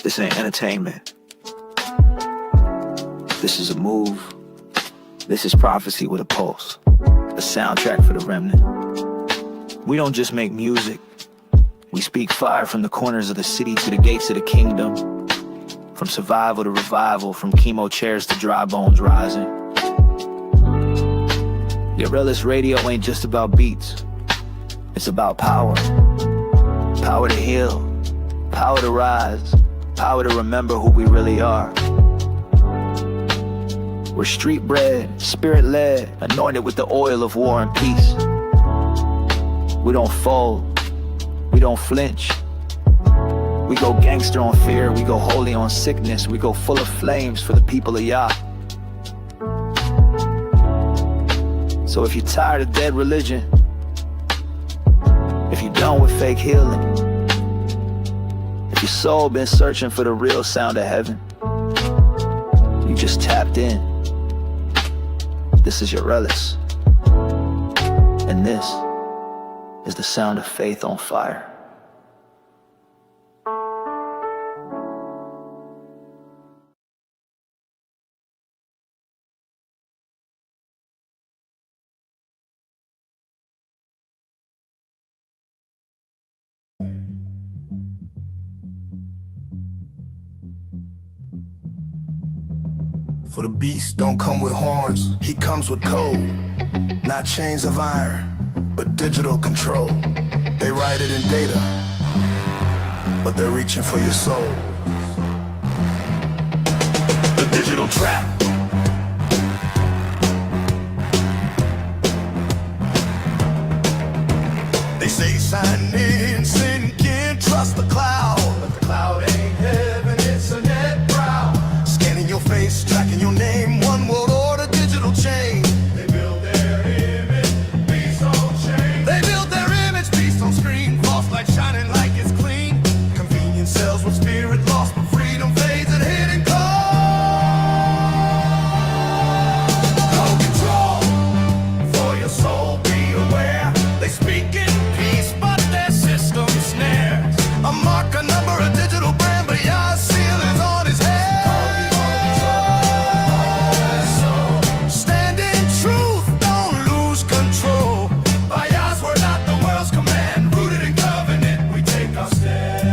This ain't entertainment. This is a move. This is prophecy with a pulse. A soundtrack for the remnant. We don't just make music. We speak fire from the corners of the city to the gates of the kingdom. From survival to revival, from chemo chairs to dry bones rising. Guerrillas Radio ain't just about beats. It's about power. Power to heal. Power to rise. Power to remember who we really are. We're street bred, spirit led, anointed with the oil of war and peace. We don't fold. We don't flinch. We go gangster on fear. We go holy on sickness. We go full of flames for the people of Yah. So if you're tired of dead religion, if you're done with fake healing, if your soul been searching for the real sound of heaven, you just tapped in. This is your Relis. And this is the sound of faith on fire. For the beast don't come with horns, he comes with code. Not chains of iron, but digital control. They write it in data, but they're reaching for your soul. The digital trap. They say sign in, sin can't trust the cloud. But the cloud ain't heaven, it's a net brow. Scanning your face, tracking your name, one world order, digital chain. They build their image, beast on chain. They build their image, beast on screen. False light shining like it's clean. Convenience sells with spirit lost, but freedom fades at hidden cost. No control for your soul, be aware. They speak in peace, but their system snares. A mark, a number, a digital brand, but Yah's seal is on his head. Stand in truth, don't lose control. By Yah's word, not the world's command. Rooted in covenant, we take our stand.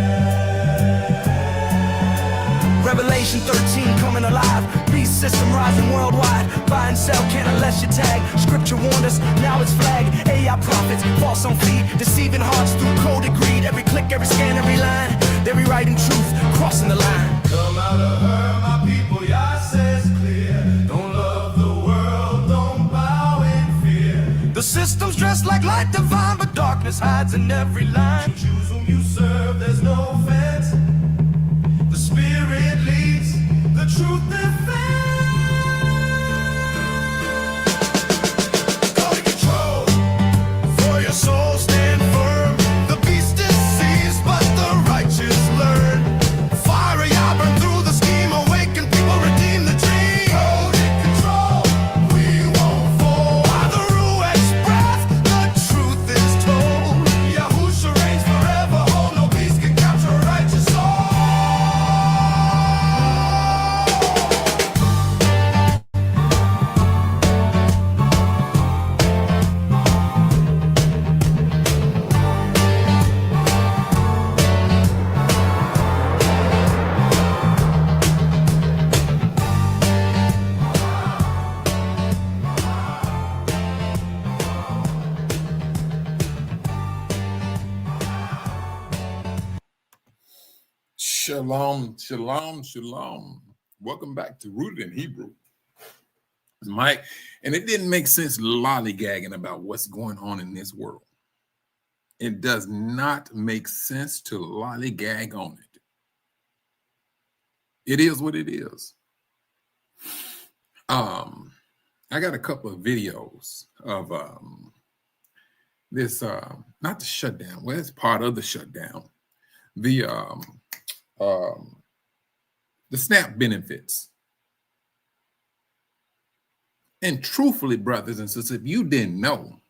Revelation 13 coming alive. Beast system rising worldwide. Buy and sell can't unless you tag. Scripture warned us, now it's flag. AI prophets, false on feed. Deceiving hearts through coded greed. Every click, every scan, every line. They're rewriting truth, crossing the line. Come out of her, my people, Yah says clear. Don't love the world, don't bow in fear. The system's dressed like light divine, but darkness hides in every line. Choose whom you serve, there's no offense. The spirit leads, the truth defends. Call to control, for your soul stand firm. The beast deceives, but the righteous learn. Fire of Yah burn through the scheme, awaken people, redeem the dream. Code in control, we won't fall. By the Ruach express, the truth is told. Yahusha reigns forever, hold no beast can capture a righteous soul. Shalom, shalom, shalom. Welcome back to Rooted in Hebrew. It's Mike, and it didn't make sense lollygagging about what's going on in this world. It does not make sense to lollygag on it. It is what it is. I got a couple of videos of this, not the shutdown. Well, it's part of the shutdown. The SNAP benefits. And truthfully, brothers and sisters, if you didn't know,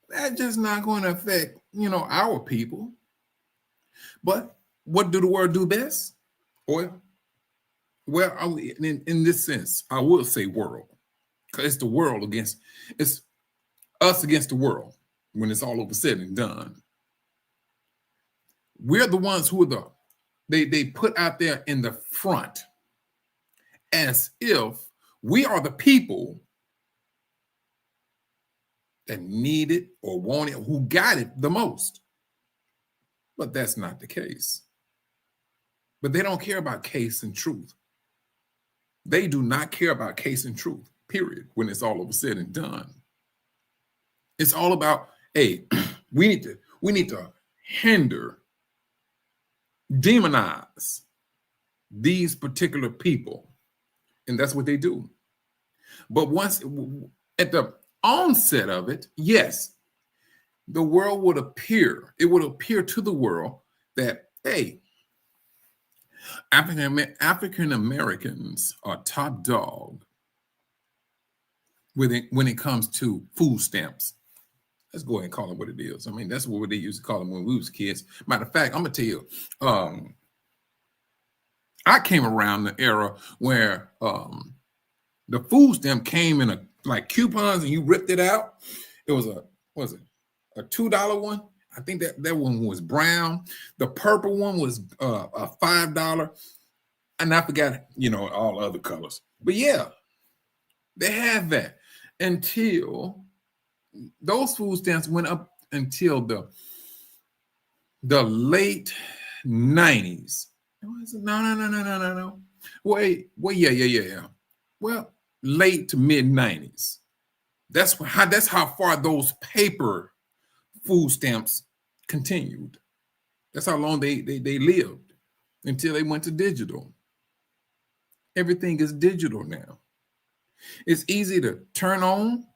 that's just not going to affect, our people. But what do the world do best? Oil. Well, in this sense, I will say world, because it's the world it's us against the world when it's all over said and done. We're the ones who are they put out there in the front as if we are the people that need it or want it, who got it the most. But that's not the case. But they don't care about case and truth. They do not care about case and truth, period, when it's all over said and done. It's all about, hey, we need to hinder, demonize these particular people. And that's what they do. But once at the onset of it, yes, the world would appear, it would appear to the world that, hey, African Americans are top dog when it comes to food stamps. Let's go ahead and call it what it is. I mean, that's what they used to call them when we was kids. Matter of fact, I'm gonna tell you, I came around the era where the food stamp came in like coupons, and you ripped it out. It was a $2 one. I think that one was brown. The purple one was a $5, and I forgot, all the other colors. But yeah, they had that until those food stamps went up until the late 90s. No. Wait, yeah. Well, late to mid 90s. That's how far those paper food stamps continued. That's how long they lived, until they went to digital. Everything is digital now. It's easy to turn on.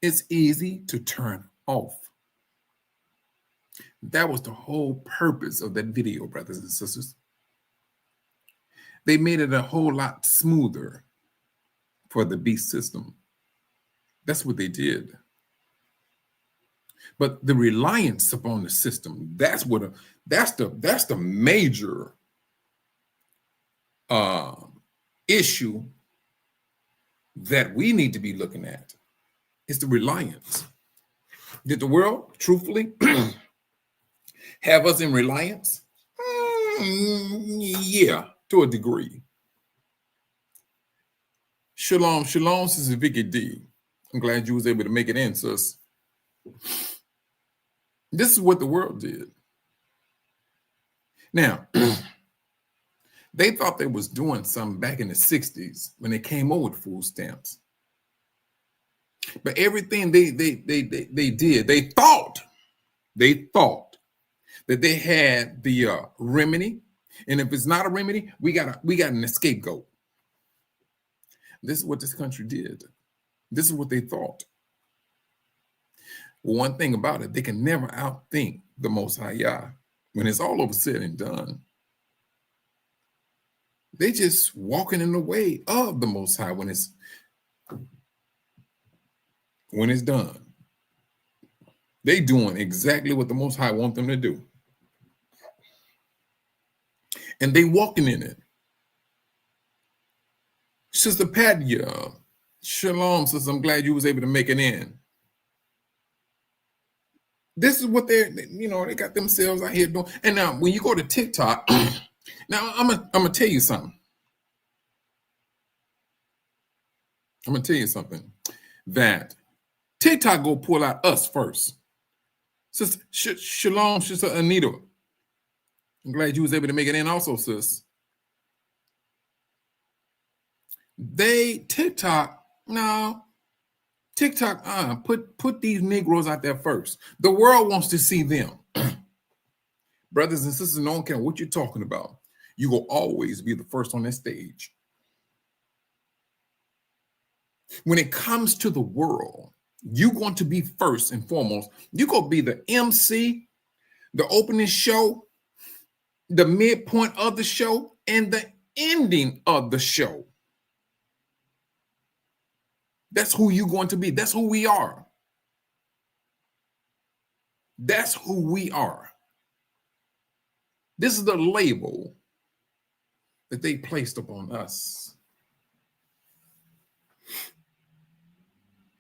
It's easy to turn off. That was the whole purpose of that video, brothers and sisters. They made it a whole lot smoother for the beast system. That's what they did. But the reliance upon the system, that's the major issue that we need to be looking at. It's the reliance. Did the world, truthfully, have us in reliance? Yeah, to a degree. Shalom, Sister Vicky D. I'm glad you was able to make it in, sis. This is what the world did. Now, they thought they was doing something back in the 60s when they came over with food stamps. But everything they did, they thought that they had the remedy. And if it's not a remedy, we got an scapegoat. This is what this country did. This is what they thought. Well, one thing about it, they can never outthink the Most High Yah. When it's all over said and done, they just walking in the way of the Most High when it's done. They doing exactly what the Most High want them to do. And they walking in it. Sister Patia, shalom, sister. I'm glad you was able to make it in. This is what they got themselves out here doing. And now when you go to TikTok, now I'm gonna tell you something. I'm gonna tell you something. That TikTok go pull out us first. Sister shalom, Sister Anita. I'm glad you was able to make it in also, sis. TikTok put these Negroes out there first. The world wants to see them. Brothers and sisters, no one care what you're talking about. You will always be the first on that stage. When it comes to the world, you're going to be first and foremost. You're going to be the MC, the opening show, the midpoint of the show, and the ending of the show. That's who you're going to be. That's who we are. That's who we are. This is the label that they placed upon us.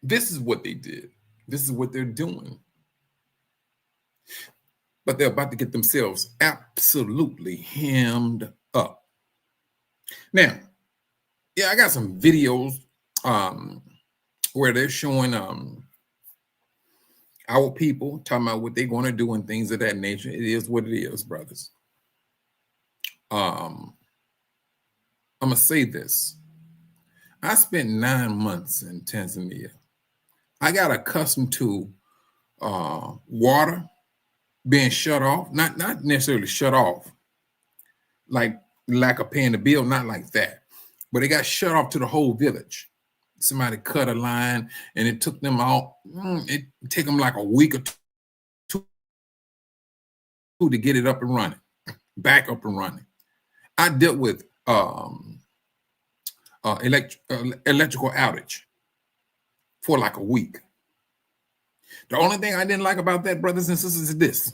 This is what they did. This is what they're doing. But they're about to get themselves absolutely hemmed up. Now, yeah, I got some videos where they're showing our people talking about what they're going to do and things of that nature. It is what it is, brothers. I'm going to say this. I spent 9 months in Tanzania. I got accustomed to water being shut off, not necessarily shut off, like lack of paying the bill, not like that, but it got shut off to the whole village. Somebody cut a line and it took them out. It took them like a week or two to get it up and running, back up and running. I dealt with electrical outage for like a week. The only thing I didn't like about that, brothers and sisters, is this.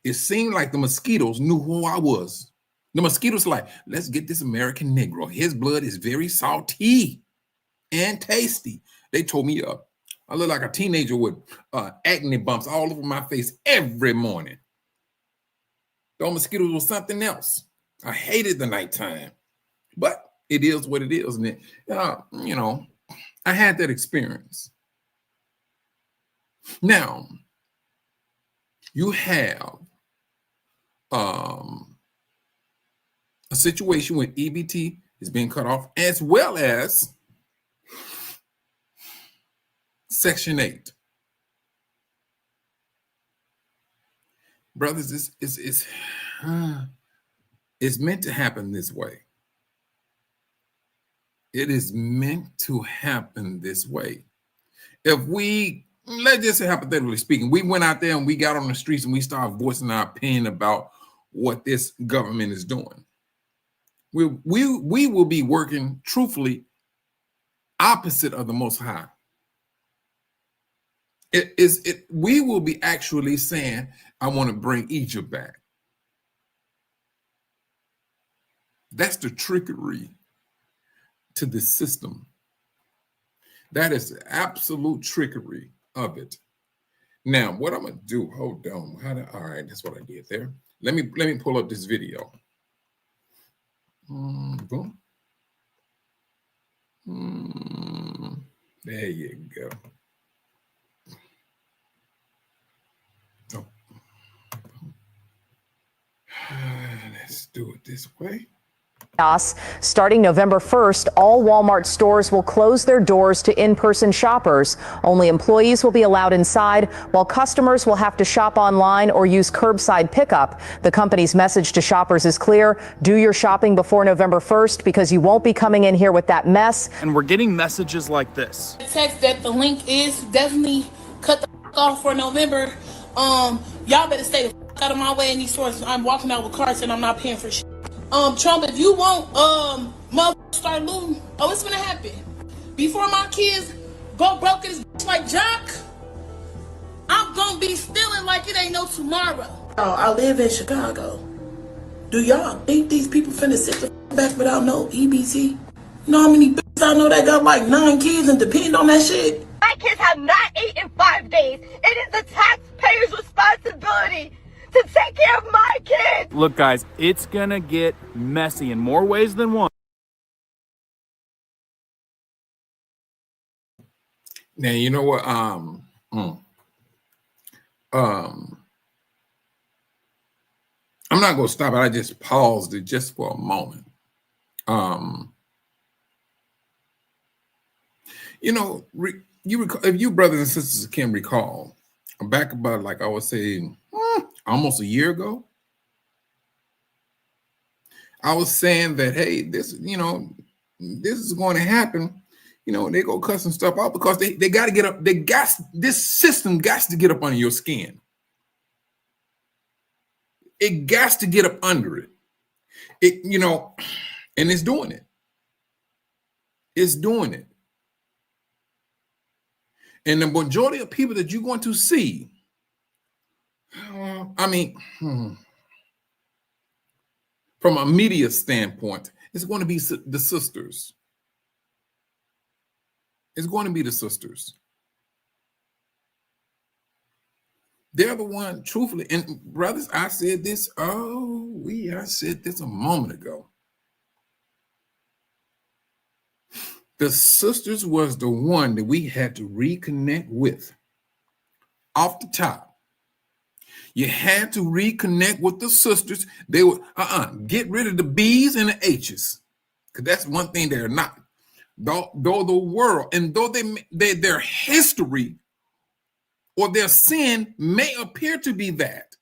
It seemed like the mosquitoes knew who I was. The mosquitoes like, let's get this American Negro. His blood is very salty and tasty. They told me I look like a teenager with acne bumps all over my face every morning. Those mosquitoes was something else. I hated the nighttime, but it is what it is. And you know, I had that experience. Now, you have a situation where EBT is being cut off, as well as Section 8. Brothers, it's meant to happen this way. It is meant to happen this way. If we, let's just say hypothetically speaking, we went out there and we got on the streets and we started voicing our opinion about what this government is doing, we will be working truthfully opposite of the Most High. We will be actually saying, I want to bring Egypt back. That's the trickery to the system. That is the absolute trickery of it. Now, what I'm gonna do? Hold on. All right, that's what I did there. Let me pull up this video. Boom. There you go. Oh. Let's do it this way. Starting November 1st, all Walmart stores will close their doors to in-person shoppers. Only employees will be allowed inside, while customers will have to shop online or use curbside pickup. The company's message to shoppers is clear. Do your shopping before November 1st because you won't be coming in here with that mess. And we're getting messages like this. Text that the link is definitely cut the off for November. Y'all better stay the out of my way in these stores. I'm walking out with carts and I'm not paying for shit. Trump, if you want motherfuckers start looting, it's gonna happen. Before my kids go broke as like Jock, I'm gonna be stealing like it ain't no tomorrow. I live in Chicago. Do y'all think these people finna sit the back without no EBT? You know how many bitches I know that got like 9 kids and depend on that shit? My kids have not eaten in 5 days. It is the taxpayer's responsibility to take care of my kids. Look, guys, it's gonna get messy in more ways than one. Now, you know what? I'm not gonna stop it. I just paused it just for a moment. You know, if you brothers and sisters can recall, back about, like I was saying, almost a year ago, I was saying that, hey, this is going to happen. You know, they go cut some stuff out because they got to get up. This system got to get up under your skin. It got to get up under it. And it's doing it. It's doing it. And the majority of people that you're going to see, from a media standpoint, it's going to be the sisters. It's going to be the sisters. They're the one, truthfully, and brothers, I said this, I said this a moment ago. The sisters was the one that we had to reconnect with. Off the top, you had to reconnect with the sisters. They would get rid of the B's and the H's, because that's one thing they're not. Though the world, and though their history or their sin may appear to be that,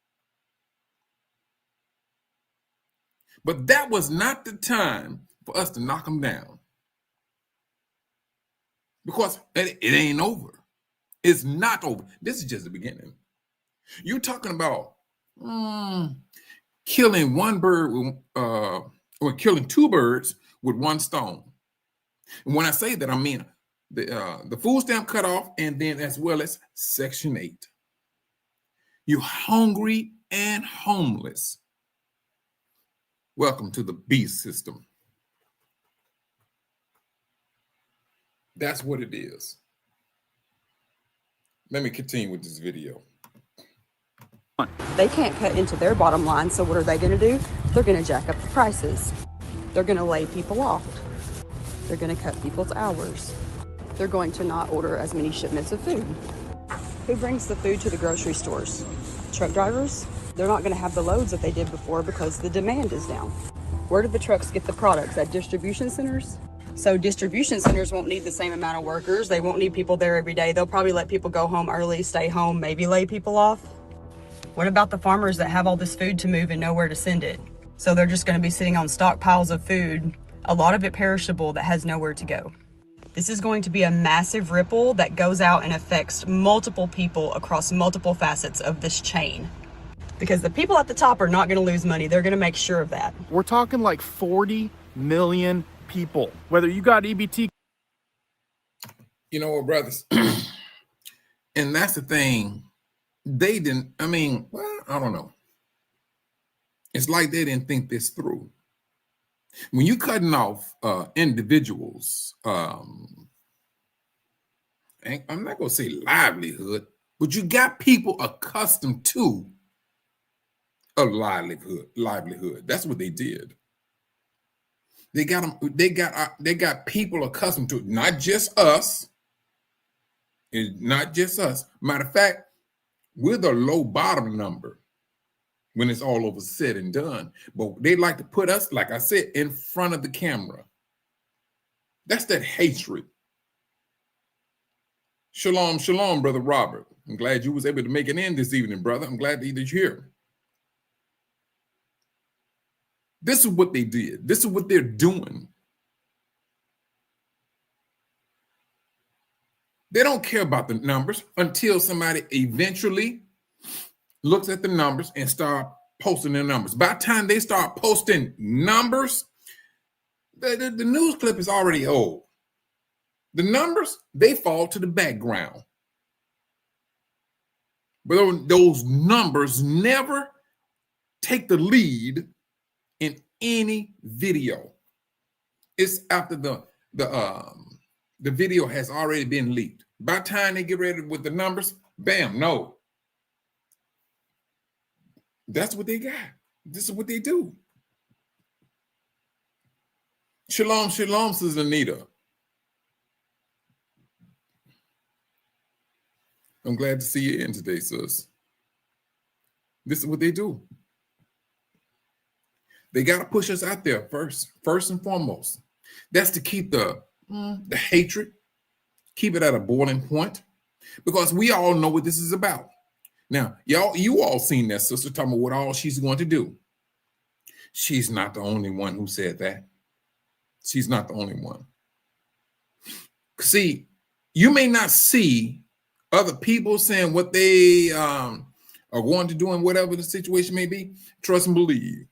but that was not the time for us to knock them down, because it ain't over. It's not over. This is just the beginning. You're talking about killing one bird with, or killing two birds with one stone. And when I say that, I mean the food stamp cutoff, and then as well as Section 8. You're hungry and homeless. Welcome to the beast system. That's what it is. Let me continue with this video. They can't cut into their bottom line, so what are they going to do? They're going to jack up the prices. They're going to lay people off. They're going to cut people's hours. They're going to not order as many shipments of food. Who brings the food to the grocery stores? Truck drivers? They're not going to have the loads that they did before because the demand is down. Where do the trucks get the products? At distribution centers? So distribution centers won't need the same amount of workers. They won't need people there every day. They'll probably let people go home early, stay home, maybe lay people off. What about the farmers that have all this food to move and nowhere to send it? So they're just going to be sitting on stockpiles of food, a lot of it perishable, that has nowhere to go. This is going to be a massive ripple that goes out and affects multiple people across multiple facets of this chain. Because the people at the top are not going to lose money. They're going to make sure of that. We're talking like 40 million people. Whether you got EBT. You know what, brothers? And that's the thing. They didn't, I don't know. It's like they didn't think this through. When you cutting off individuals, I'm not going to say livelihood, but you got people accustomed to a livelihood. That's what they did. They got people accustomed to it, not just us. It's not just us. Matter of fact, we're the low bottom number when it's all over said and done. But they like to put us, like I said, in front of the camera. That's that hatred. Shalom, shalom, Brother Robert. I'm glad you was able to make it in this evening, brother. I'm glad that you're here. This is what they did. This is what they're doing. They don't care about the numbers until somebody eventually looks at the numbers and start posting their numbers. By the time they start posting numbers, the news clip is already old. The numbers, they fall to the background. But those numbers never take the lead in any video. It's after the video has already been leaked. By the time they get ready with the numbers, bam, no. That's what they got. This is what they do. Shalom, shalom, Sister Anita. I'm glad to see you in today, sis. This is what they do. They got to push us out there first and foremost. That's to keep the hatred, keep it at a boiling point, because we all know what this is about. Now, you all seen that sister talking about what all she's going to do. She's not the only one who said that. She's not the only one. See, you may not see other people saying what they are going to do and whatever the situation may be. Trust and believe.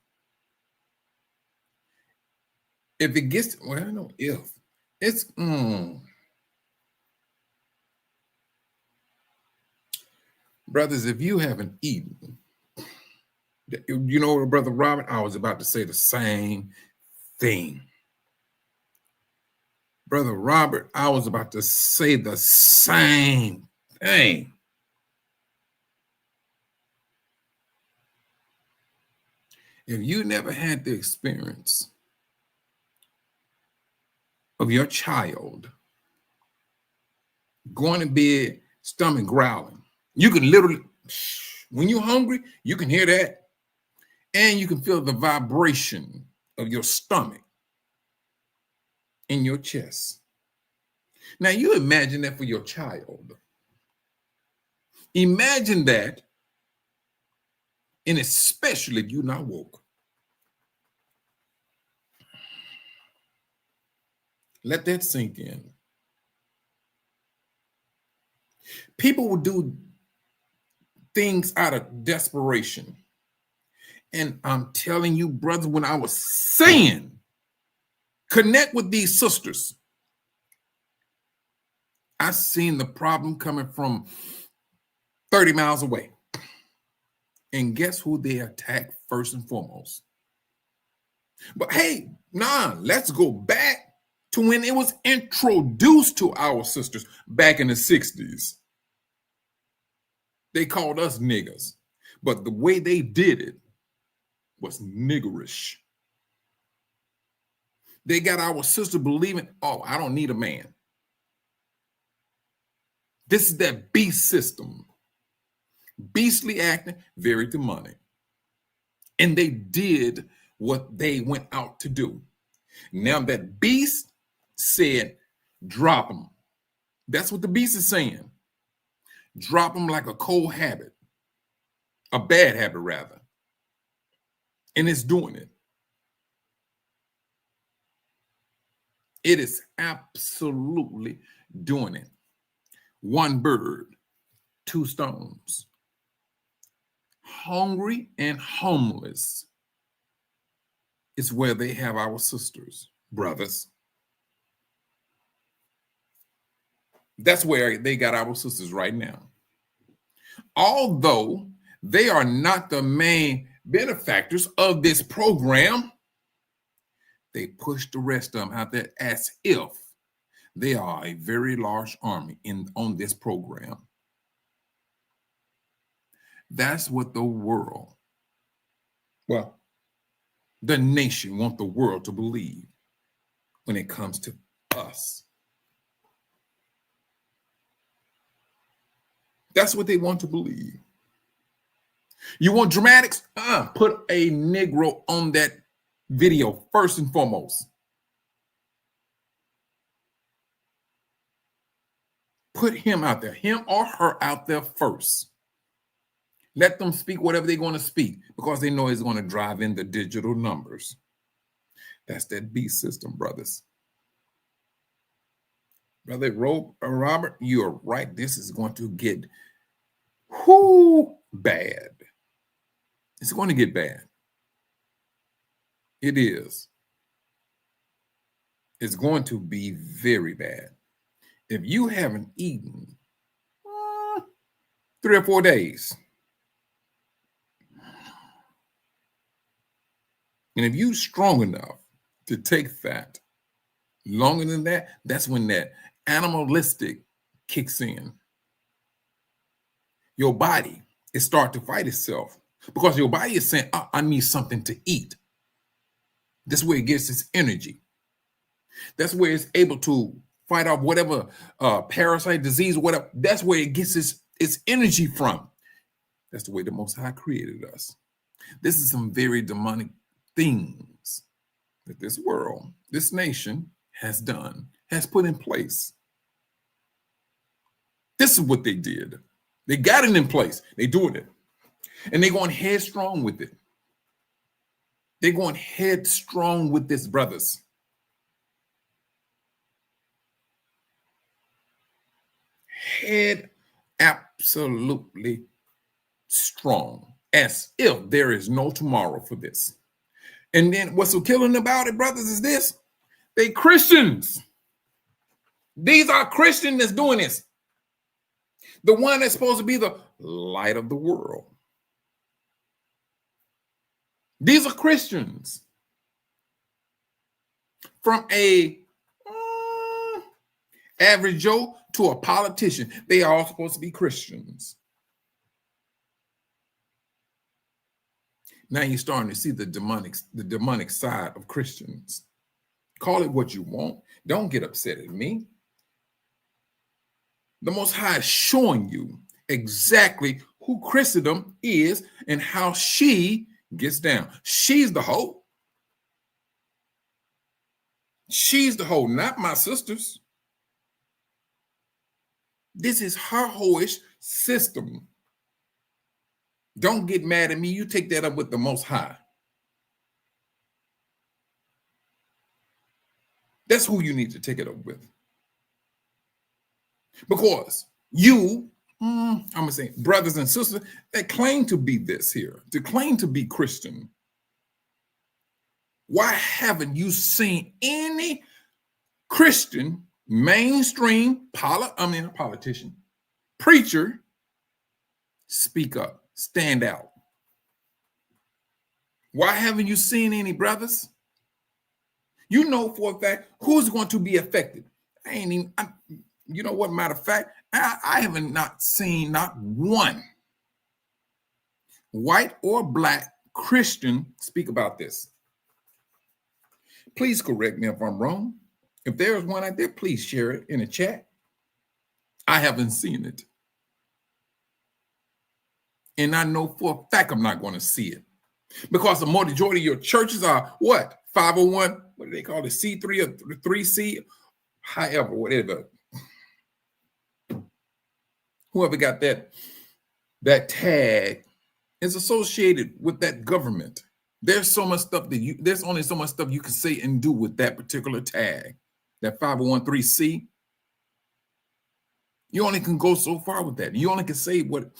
If it gets, well, I don't know if it's, brothers, if you haven't eaten You know, Brother Robert, I was about to say the same thing. Brother Robert, I was about to say the same thing. If you never had the experience of your child going to bed, stomach growling, you can literally, when you're hungry, you can hear that, and you can feel the vibration of your stomach in your chest. Now, you imagine that for your child. Imagine that, and especially if you're not woke. Let that sink in. People will do things out of desperation. And I'm telling you, brother, when I was saying, connect with these sisters, I seen the problem coming from 30 miles away. And guess who they attacked first and foremost? But hey, let's go back to when it was introduced to our sisters back in the 60s. They called us niggers, but the way they did it was niggerish. They got our sister believing, oh, I don't need a man. This is that beast system. Beastly acting, very demonic. And they did what they went out to do. Now that beast said, drop them. That's what the beast is saying. Drop them like a cold habit. A bad habit, rather. And it's doing it. It is absolutely doing it. One bird, two stones. Hungry and homeless is where they have our sisters, brothers. That's where they got our sisters right now. Although they are not the main benefactors of this program, they push the rest of them out there as if they are a very large army on this program. That's what the world, well, the nation want the world to believe when it comes to us. That's what they want to believe. You want dramatics? Put a Negro on that video first and foremost. Put him out there, him or her out there first. Let them speak whatever they're going to speak because they know it's going to drive in the digital numbers. That's that beast system, brothers. Brother Robert, you're right. This is going to get bad. It's going to get bad. It is. It's going to be very bad. If you haven't eaten 3 or 4 days, and if you're strong enough to take fat longer than that, that's when that animalistic kicks in. Your body is starting to fight itself because your body is saying, I need something to eat. That's where it gets its energy. That's where it's able to fight off whatever parasite, disease, whatever. That's where it gets its energy from. That's the way the Most High created us. This is some very demonic things that this world, this nation has done, has put in place. This is what they did. They got it in place. They're doing it. And they're going headstrong with it. They're going headstrong with this, brothers. Head absolutely strong, as if there is no tomorrow for this. And then what's so killing about it, brothers, is this. They Christians. These are Christians that's doing this. The one that's supposed to be the light of the world. These are Christians. From a average Joe to a politician, they are all supposed to be Christians. Now you're starting to see the demonic side of Christians. Call it what you want. Don't get upset at me. The Most High is showing you exactly who Christendom is and how she gets down. She's the hoe. She's the hoe, not my sisters. This is her hoish system. Don't get mad at me. You take that up with the Most High. That's who you need to take it up with. Because you, I'm going to say brothers and sisters that claim to be this here, to claim to be Christian. Why haven't you seen any Christian mainstream politician, preacher speak up, stand out? Why haven't you seen any, brothers? You know for a fact who's going to be affected. You know what, matter of fact, I haven't not seen not one white or black Christian speak about this. Please correct me if I'm wrong. If there is one out there, please share it in the chat. I haven't seen it. And I know for a fact I'm not going to see it. Because the majority of your churches are what? 501, what do they call it? C3 or 3C? However, whatever. Whoever got that tag is associated with that government. There's so much stuff there's only so much stuff you can say and do with that particular tag, that 501(c). You only can go so far with that. You only can say what,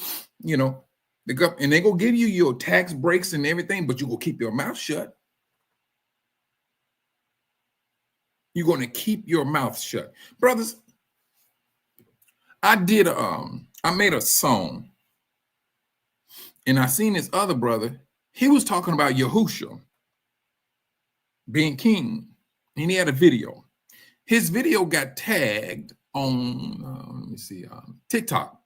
and they go give you your tax breaks and everything, but you go keep your mouth shut. You're going to keep your mouth shut. Brothers, I made a song, and I seen this other brother. He was talking about Yahusha being king, and he had a video. His video got tagged on, TikTok,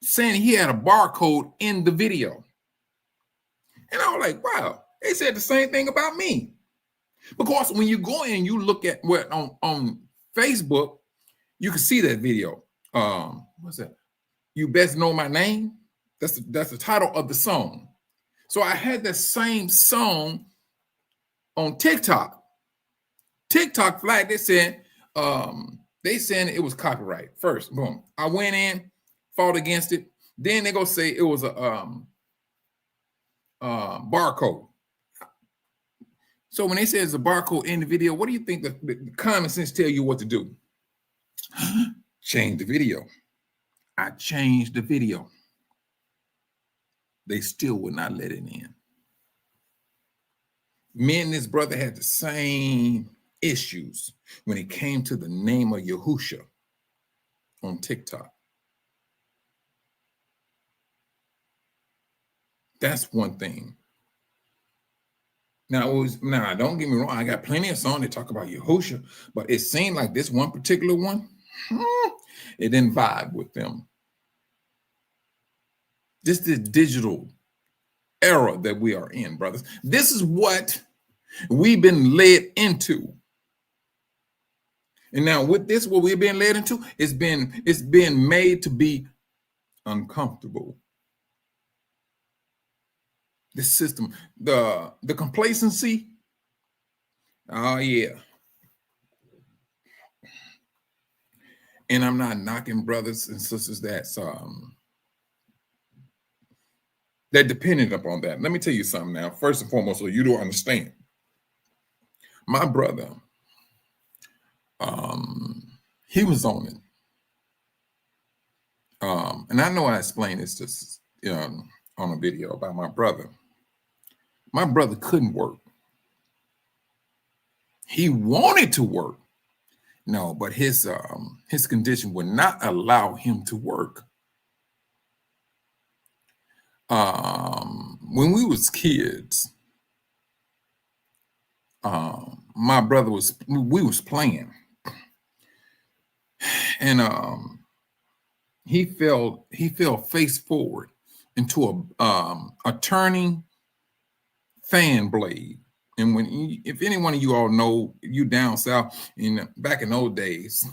saying he had a barcode in the video. And I was like, wow, they said the same thing about me. Because when you go in and you look at what on Facebook, you can see that video. What's that? You Best Know My Name. That's the title of the song. So I had that same song on TikTok. TikTok flagged it, saying it was copyright first. Boom. I went in, fought against it. Then they go say it was a barcode. So when they say it's a barcode in the video, what do you think the common sense tell you what to do? Change the video. I changed the video. They still would not let it in. Me and this brother had the same issues when it came to the name of Yahusha on TikTok. That's one thing. Now, don't get me wrong. I got plenty of songs that talk about Yahusha, but it seemed like this one particular one, it didn't vibe with them. This is the digital era that we are in, brothers. This is what we've been led into. And now with this, what we've been led into, it's been made to be uncomfortable. This system, the complacency, oh yeah. And I'm not knocking brothers and sisters that's that dependent upon that. Let me tell you something now. First and foremost, so you don't understand. My brother, he was on it. And I know I explained this just on a video about my brother. My brother couldn't work. He wanted to work. No, but his condition would not allow him to work. When we we was kids, my brother we was playing, and he fell face forward into a turning fan blade. And if any one of you all know, you down south, back in those days,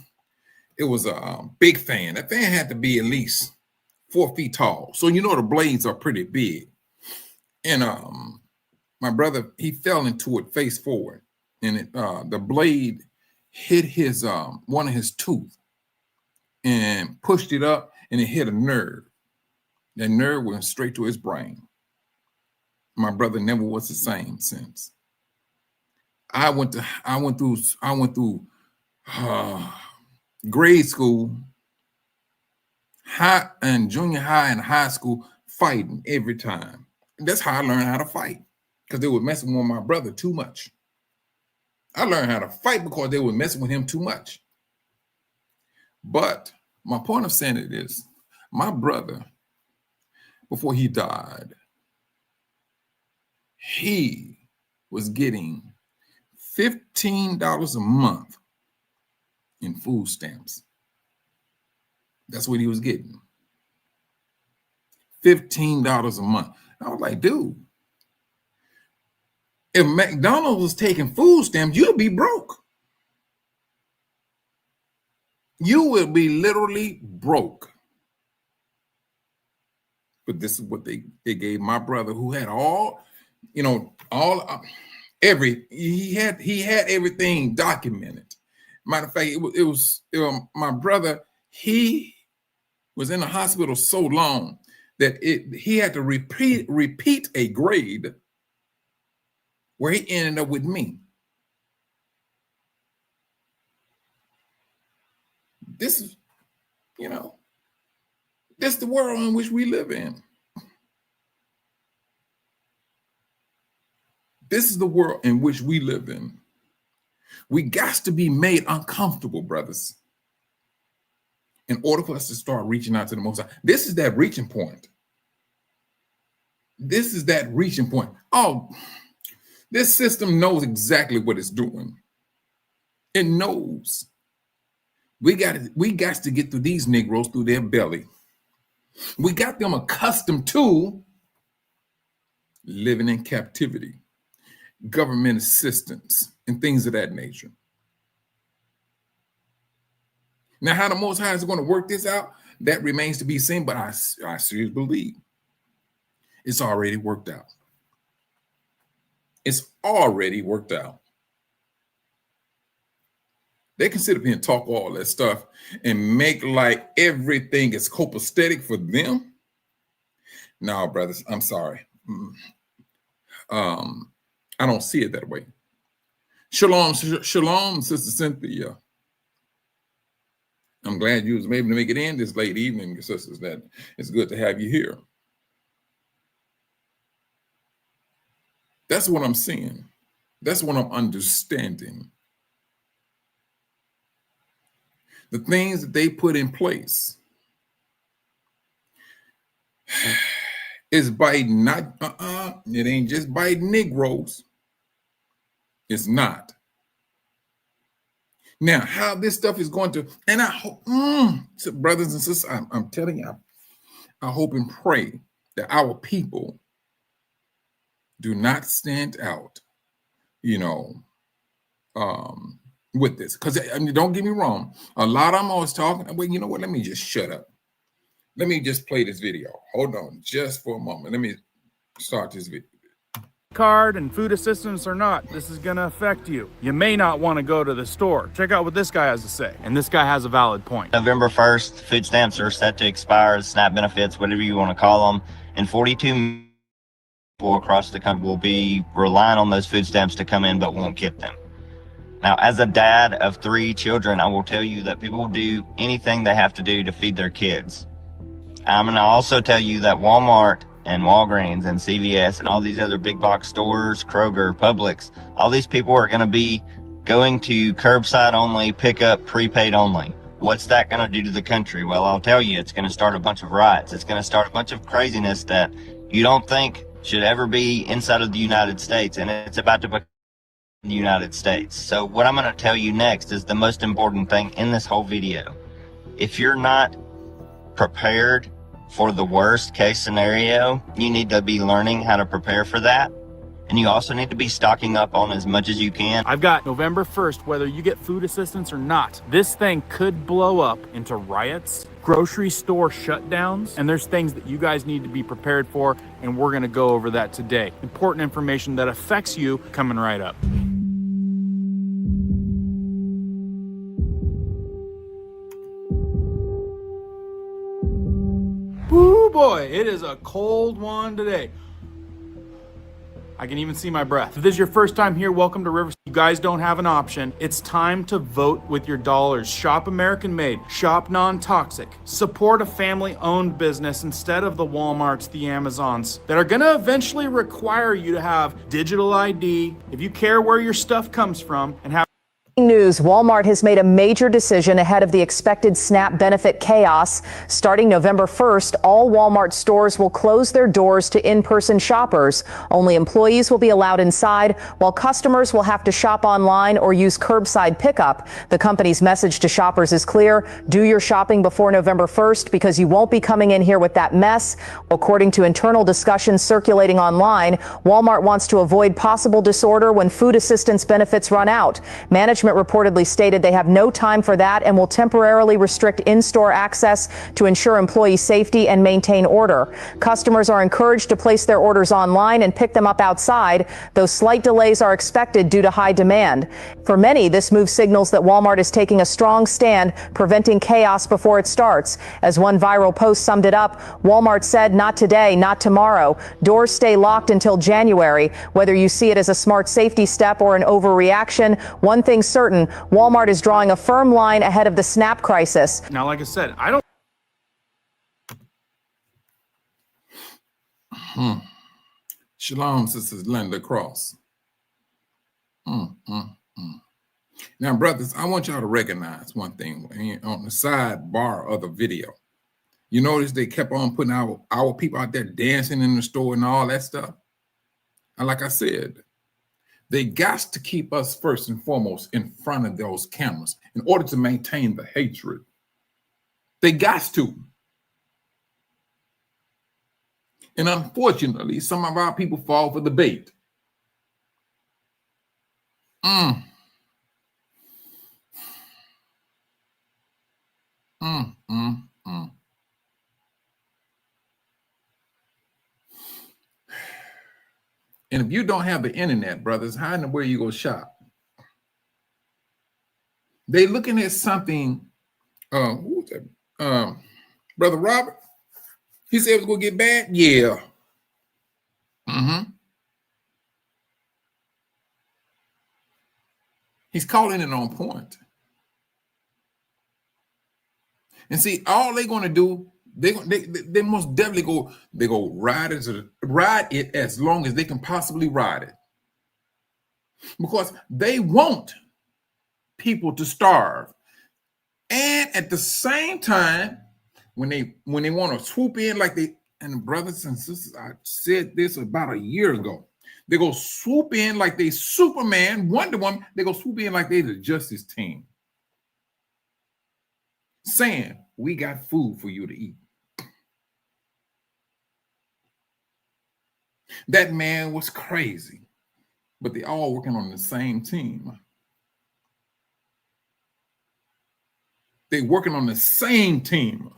it was a big fan. That fan had to be at least 4 feet tall. So the blades are pretty big. And my brother, he fell into it face forward, and the blade hit his one of his tooth and pushed it up, and it hit a nerve. That nerve went straight to his brain. My brother never was the same since. I went through grade school, high and junior high and high school, fighting every time. And that's how I learned how to fight, because they were messing with my brother too much. I learned how to fight because they were messing with him too much. But my point of saying it is, my brother, before he died, he was getting $15 a month in food stamps. That's what he was getting. $15 a month. I was like, dude, if McDonald's was taking food stamps, you'd be broke. You would be literally broke. But this is what they gave my brother, who had he had everything documented. Matter of fact, it was my brother. He was in the hospital so long that he had to repeat a grade where he ended up with me. This is, this is the world in which we live in. This is the world in which we live in. We got to be made uncomfortable, brothers, in order for us to start reaching out to the Most High. This is that reaching point. This is that reaching point. Oh, this system knows exactly what it's doing. It knows. We got to get through these Negroes through their belly. We got them accustomed to living in captivity, government assistance, and things of that nature. Now, how the Most High is going to work this out, that remains to be seen, but I seriously believe it's already worked out. It's already worked out. They can sit up here and talk all that stuff and make like everything is copacetic for them. No, brothers, I'm sorry. I don't see it that way. Shalom, Sister Cynthia. I'm glad you was able to make it in this late evening, sisters. That it's good to have you here. That's what I'm seeing. That's what I'm understanding. The things that they put in place is biting, it ain't just biting Negroes. It's not. Now, how this stuff is going to, and I hope, so brothers and sisters, I'm telling you, I hope and pray that our people do not stand out, with this. Because don't get me wrong, a lot of them always talking. Well, you know what? Let me just shut up. Let me just play this video. Hold on just for a moment. Let me start this video. Card and food assistance or not, this is going to affect you. You may not want to go to the store. Check out what this guy has to say. And this guy has a valid point. November 1st, food stamps are set to expire, SNAP benefits, whatever you want to call them. And 42 people across the country will be relying on those food stamps to come in, but won't get them. Now, as a dad of 3 children, I will tell you that people will do anything they have to do to feed their kids. I'm going to also tell you that Walmart and Walgreens and CVS and all these other big box stores, Kroger, Publix, all these people are going to be going to curbside only, pickup, prepaid only. What's that going to do to the country? Well, I'll tell you, it's going to start a bunch of riots. It's going to start a bunch of craziness that you don't think should ever be inside of the United States, and it's about to become the United States. So what I'm going to tell you next is the most important thing in this whole video. If you're not prepared for the worst case scenario, you need to be learning how to prepare for that. And you also need to be stocking up on as much as you can. I've got November 1st, whether you get food assistance or not. This thing could blow up into riots, grocery store shutdowns, and there's things that you guys need to be prepared for, and we're gonna go over that today. Important information that affects you coming right up. Woo boy, it is a cold one today. I can even see my breath. If this is your first time here, welcome to Riverside. You guys don't have an option. It's time to vote with your dollars. Shop American made, shop non-toxic. Support a family-owned business instead of the Walmarts, the Amazons, that are gonna eventually require you to have digital ID, if you care where your stuff comes from, and have News, Walmart has made a major decision ahead of the expected SNAP benefit chaos. Starting November 1st, all Walmart stores will close their doors to in-person shoppers. Only employees will be allowed inside, while customers will have to shop online or use curbside pickup. The company's message to shoppers is clear. Do your shopping before November 1st because you won't be coming in here with that mess. According to internal discussions circulating online, Walmart wants to avoid possible disorder when food assistance benefits run out. Management reportedly stated they have no time for that and will temporarily restrict in-store access to ensure employee safety and maintain order. Customers are encouraged to place their orders online and pick them up outside, though slight delays are expected due to high demand. For many, this move signals that Walmart is taking a strong stand, preventing chaos before it starts. As one viral post summed it up, Walmart said, "Not today, not tomorrow. Doors stay locked until January." Whether you see it as a smart safety step or an overreaction, one thing's certain, Walmart is drawing a firm line ahead of the SNAP crisis. now, like I said, I don't Shalom, Sisters Linda Cross. Now, brothers, I want y'all to recognize one thing on the sidebar of the video. You notice they kept on putting our people out there dancing in the store and all that stuff. And like I said, they got to keep us first and foremost in front of those cameras in order to maintain the hatred. They got to. And unfortunately, some of our people fall for the bait. And if you don't have the internet, brothers, how in the world you go shop? They looking at something. Who was that? Brother Robert. He said it was gonna get bad. Yeah. He's calling it on point. And see, all they're gonna do, they most definitely go ride it as long as they can possibly ride it, because they want people to starve. And at the same time, when they want to swoop in like they, and brothers and sisters, I said this about a year ago, they go swoop in like they Superman, Wonder Woman, they go swoop in like they the Justice Team, saying, we got food for you to eat. That man was crazy, but they all working on the same team. They working on the same team.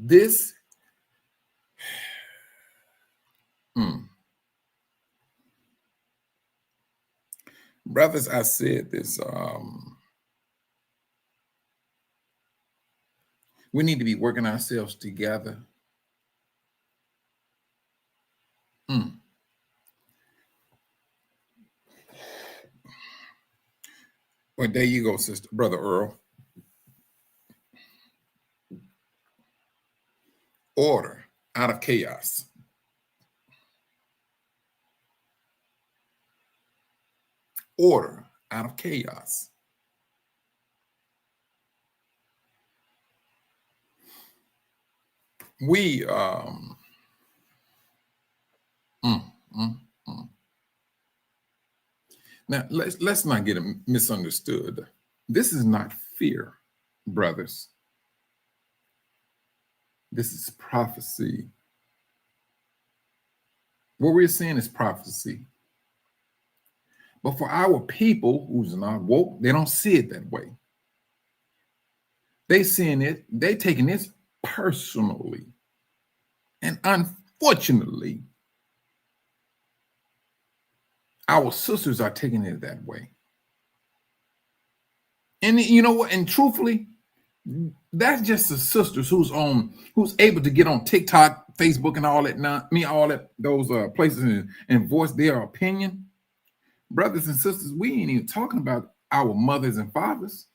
This, brothers, I said this, we need to be working ourselves together. Well, there you go, sister, brother Earl. Order out of chaos. Order out of chaos. we mm, mm, mm. Now let's not get it misunderstood. This is not fear, brothers. This is prophecy. What we're seeing is prophecy. But for our people who's not woke, they don't see it that way. They seeing it, they taking this personally. And unfortunately, our sisters are taking it that way. And you know what? And truthfully, that's just the sisters who's able to get on TikTok, Facebook, and all that, those places and voice their opinion. Brothers and sisters, we ain't even talking about our mothers and fathers,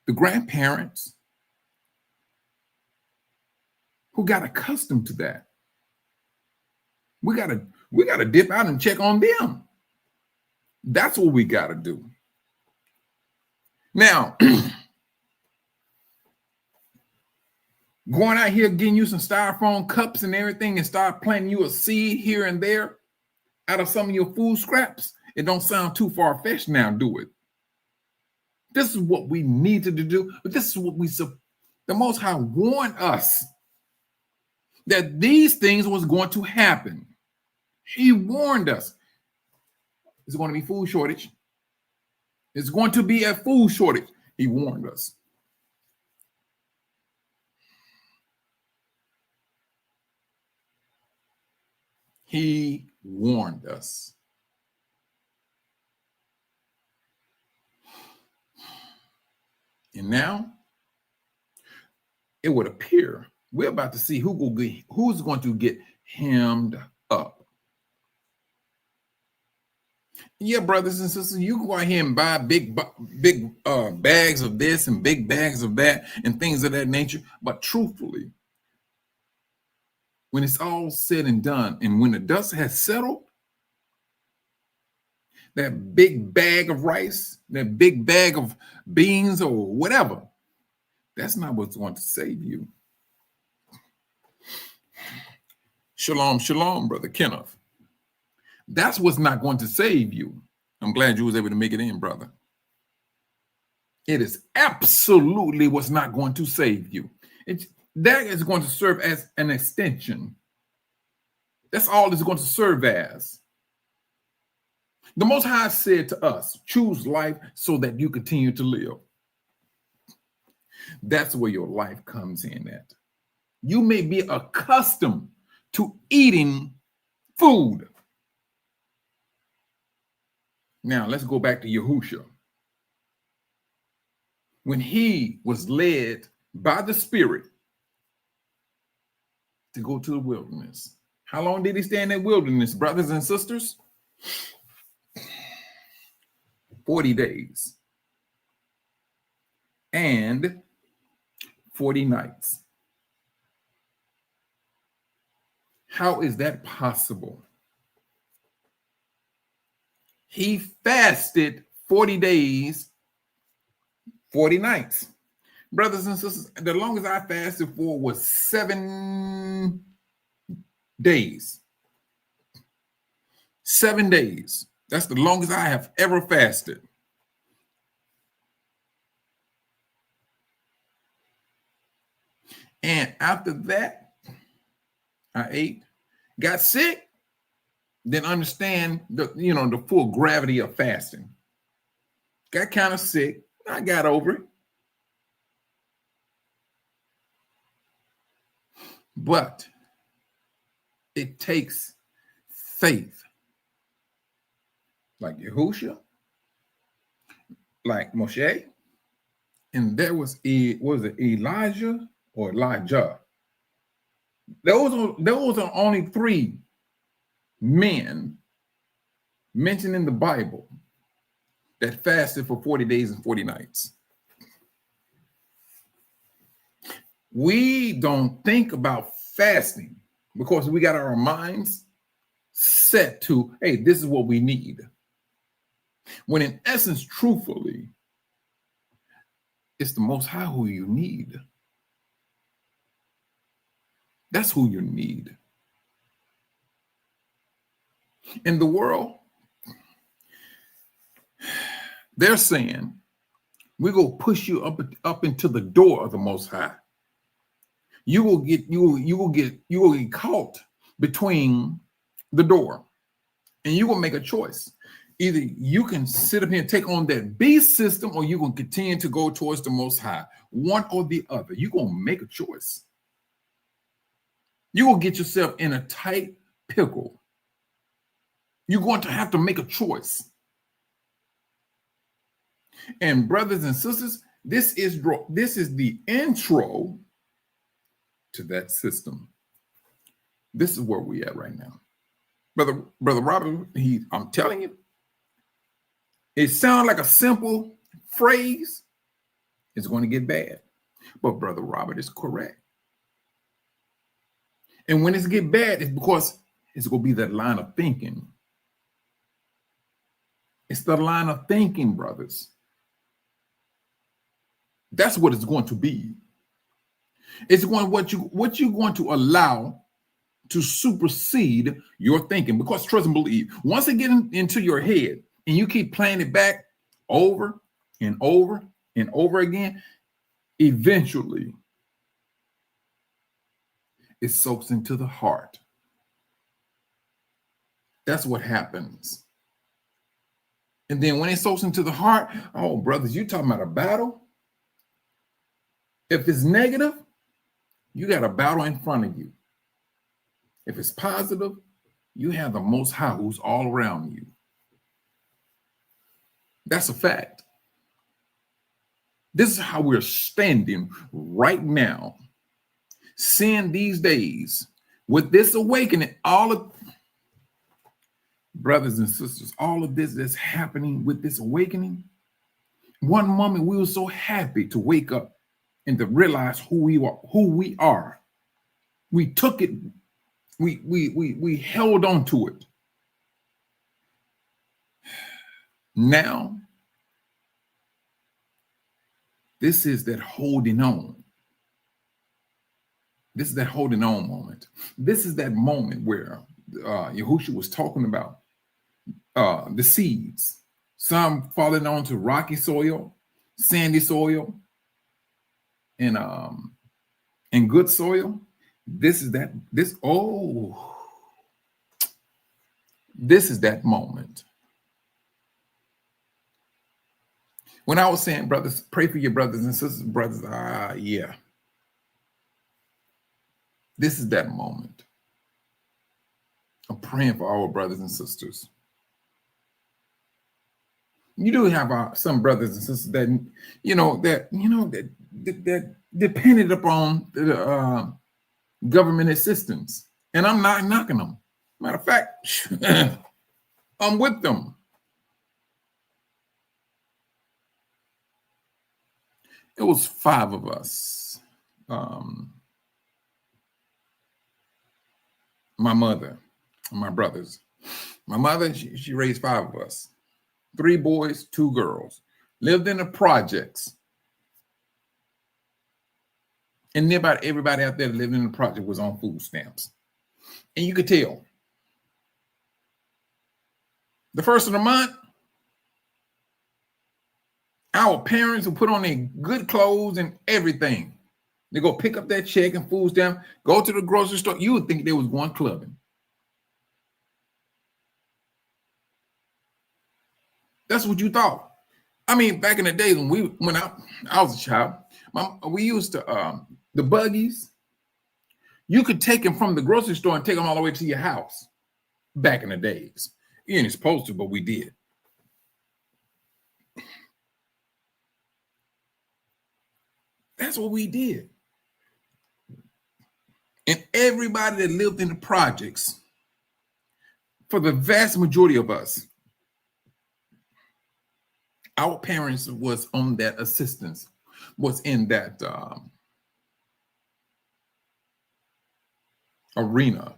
the grandparents who got accustomed to that. We gotta dip out and check on them. That's what we gotta do. Now, going out here getting you some styrofoam cups and everything and start planting you a seed here and there out of some of your food scraps, it don't sound too far-fetched now, do it? This is what we needed to do, but this is what the Most High warned us that these things was going to happen. He warned us. There's going to be food shortage. It's going to be a food shortage. He warned us. He warned us. And now it would appear we're about to see who's going to get hemmed up. Yeah, brothers and sisters, you go out here and buy big bags of this and big bags of that and things of that nature. But truthfully, when it's all said and done, and when the dust has settled, that big bag of rice, that big bag of beans or whatever, that's not what's going to save you. Shalom, shalom, Brother Kenneth. That's what's not going to save you. I'm glad you was able to make it in, brother. It is absolutely what's not going to save you. That is going to serve as an extension. That's all it's going to serve as. The Most High said to us, choose life so that you continue to live. That's where your life comes in at. You may be accustomed to eating food. Now, let's go back to Yahushua. When he was led by the Spirit to go to the wilderness. How long did he stay in that wilderness, brothers and sisters? 40 days and 40 nights. How is that possible? He fasted 40 days, 40 nights. Brothers and sisters, the longest I fasted for was 7 days. 7 days. That's the longest I have ever fasted. And after that, I ate, got sick, didn't understand the full gravity of fasting. Got kind of sick. I got over it. But it takes faith. Like Yahushua, like Moshe, and there was Elijah or Elijah. Those are only 3 men mentioned in the Bible that fasted for 40 days and 40 nights. We don't think about fasting because we got our minds set to, hey, this is what we need. When in essence, truthfully, it's the Most High who you need. That's who you need. In the world, they're saying, we're going to push you up into the door of the Most High. You will get caught between the door, and you will make a choice. Either you can sit up here and take on that beast system, or you're going to continue to go towards the Most High. One or the other. You're going to make a choice. You will get yourself in a tight pickle. You're going to have to make a choice. And brothers and sisters, this is the intro to that system. This is where we at right now. Brother Robert, I'm telling you, it sounds like a simple phrase. It's going to get bad. But Brother Robert is correct. And when it's get bad, it's because it's going to be that line of thinking. It's the line of thinking, brothers. That's what it's going to be. It's going what you're going to allow to supersede your thinking. Because trust and believe, once it gets into your head and you keep playing it back over and over and over again, eventually it soaks into the heart. That's what happens. And then when it soaks into the heart, oh, brothers, you're talking about a battle. If it's negative, you got a battle in front of you. If it's positive, you have the Most High who's all around you. That's a fact. This is how we're standing right now. Seeing these days with this awakening, all of brothers and sisters, all of this that's happening with this awakening. One moment we were so happy to wake up and to realize who we are. We took it, we held on to it. Now, this is that holding on. This is that holding on moment. This is that moment where Yahushua was talking about the seeds. Some falling onto rocky soil, sandy soil, and good soil. This is that moment. When I was saying, brothers, pray for your brothers and sisters, brothers, yeah. This is that moment. I'm praying for our brothers and sisters. You do have some brothers and sisters that depended upon the government assistance, and I'm not knocking them. Matter of fact, I'm with them. It was 5 of us. My mother, my brothers. My mother, she raised 5 of us. 3 boys, 2 girls. Lived in the projects. And about everybody out there that lived in the project was on food stamps. And you could tell. The first of the month, our parents would put on their good clothes and everything. They go pick up that check and food stamp, go to the grocery store. You would think they was going clubbing. That's what you thought. I mean, back in the days when I was a child, we used to the buggies. You could take them from the grocery store and take them all the way to your house. Back in the days, you ain't supposed to, but we did. That's what we did. And everybody that lived in the projects, for the vast majority of us, our parents was on that assistance, was in that arena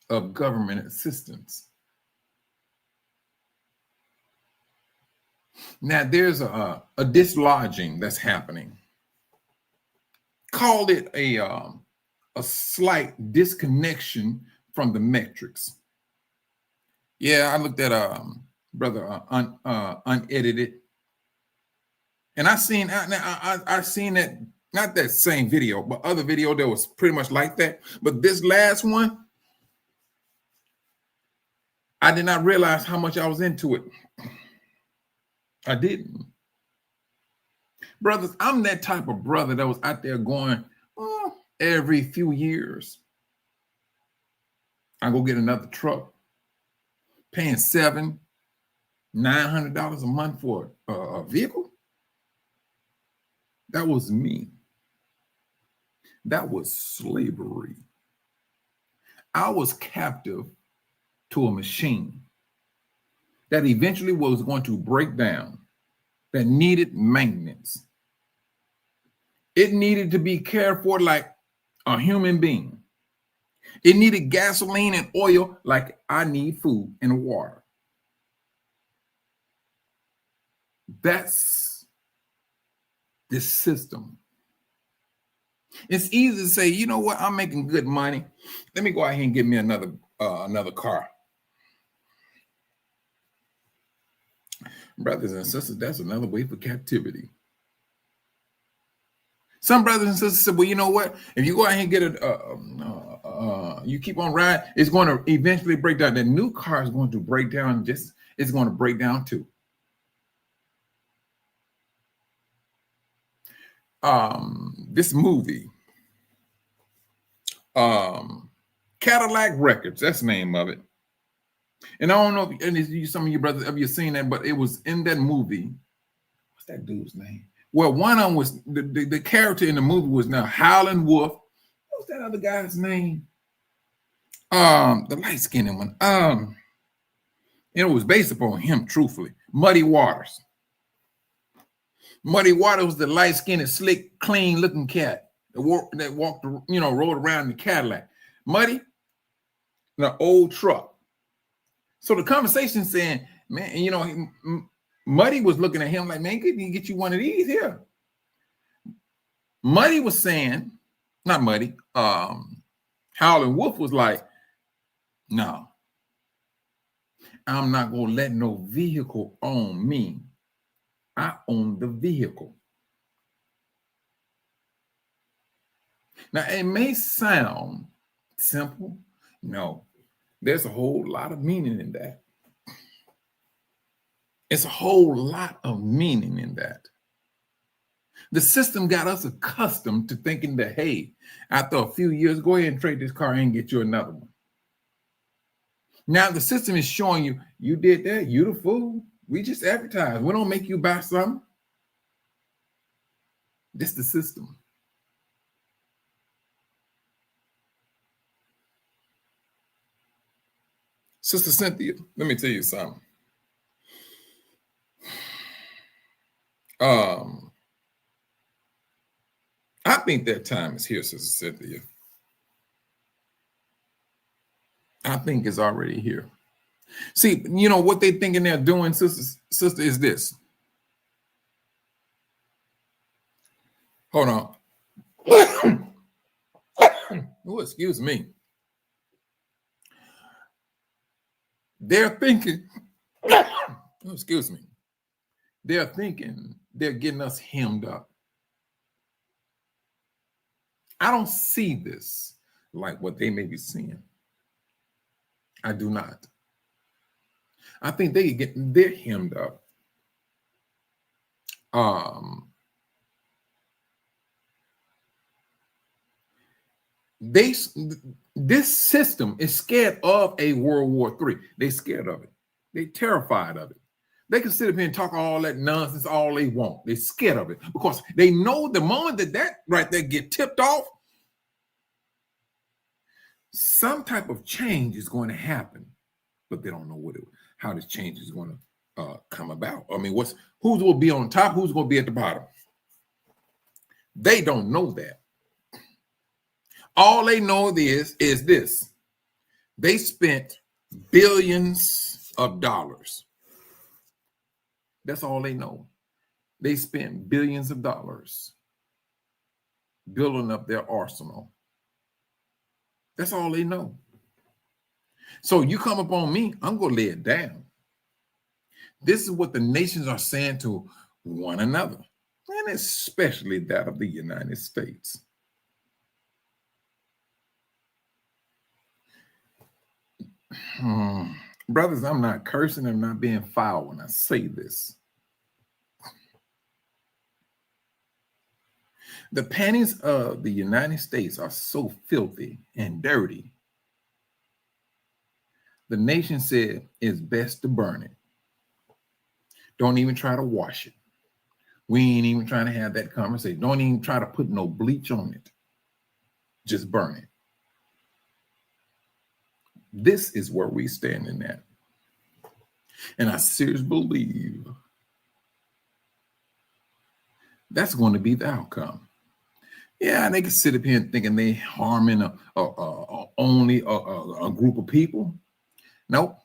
of government assistance. Now there's a dislodging that's happening. Call it a a slight disconnection from the metrics. Yeah, I looked at brother unedited, and I seen that, not that same video, but other video that was pretty much like that. But this last one, I did not realize how much I was into it. I didn't. Brothers, I'm that type of brother that was out there going, every few years, I go get another truck, paying $700-900 a month for a vehicle. That was me. That was slavery. I was captive to a machine that eventually was going to break down, that needed maintenance. It needed to be cared for like a human being. It needed gasoline and oil like I need food and water. That's this system. It's easy to say, you know what, I'm making good money. Let me go out here and get me another car. Brothers and sisters, that's another way for captivity. Some brothers and sisters said, well, you know what? If you go out here and get you keep on riding, it's going to eventually break down. The new car is going to break down. It's going to break down too. This movie, Cadillac Records, that's the name of it. And I don't know if some of you brothers have you seen that, but it was in that movie. What's that dude's name? Well, one of them was the character in the movie was now Howlin' Wolf. What's that other guy's name? The light-skinned one. It was based upon him, truthfully. Muddy Waters. Muddy Waters was the light-skinned, slick, clean-looking cat that walked, rode around in the Cadillac. Muddy, the old truck. So the conversation saying, man, Muddy was looking at him like, man, can you get you one of these here? Muddy was saying, not Muddy, Howlin' Wolf was like, no, I'm not going to let no vehicle own me. I own the vehicle. Now, it may sound simple. No, there's a whole lot of meaning in that. It's a whole lot of meaning in that. The system got us accustomed to thinking that, hey, after a few years, go ahead and trade this car and get you another one. Now the system is showing you, you did that, you the fool. We just advertise. We don't make you buy something. This is the system. Sister Cynthia, let me tell you something. I think that time is here, Sister Cynthia. I think it's already here. See, what they thinking they're doing, sister, is this. Hold on. Oh, excuse me. They're thinking, oh, excuse me. They're thinking they're getting us hemmed up. I don't see this like what they may be seeing. I do not. I think they're hemmed up. This system is scared of a World War III. They're scared of it. They're terrified of it. They can sit up here and talk all that nonsense all they want. They're scared of it because they know the moment that right there get tipped off, some type of change is going to happen, but they don't know how this change is going to come about. I mean, who's will be on top, who's going to be at the bottom? They don't know that. All they know is this. They spent billions of dollars. That's all they know. They spent billions of dollars building up their arsenal. That's all they know. So you come up on me, I'm going to lay it down. This is what the nations are saying to one another, and especially that of the United States. Brothers, I'm not cursing. I'm not being foul when I say this. The panties of the United States are so filthy and dirty. The nation said it's best to burn it. Don't even try to wash it. We ain't even trying to have that conversation. Don't even try to put no bleach on it. Just burn it. This is where we standing at. And I seriously believe that's going to be the outcome. Yeah, they can sit up here thinking they harming only a group of people. Nope,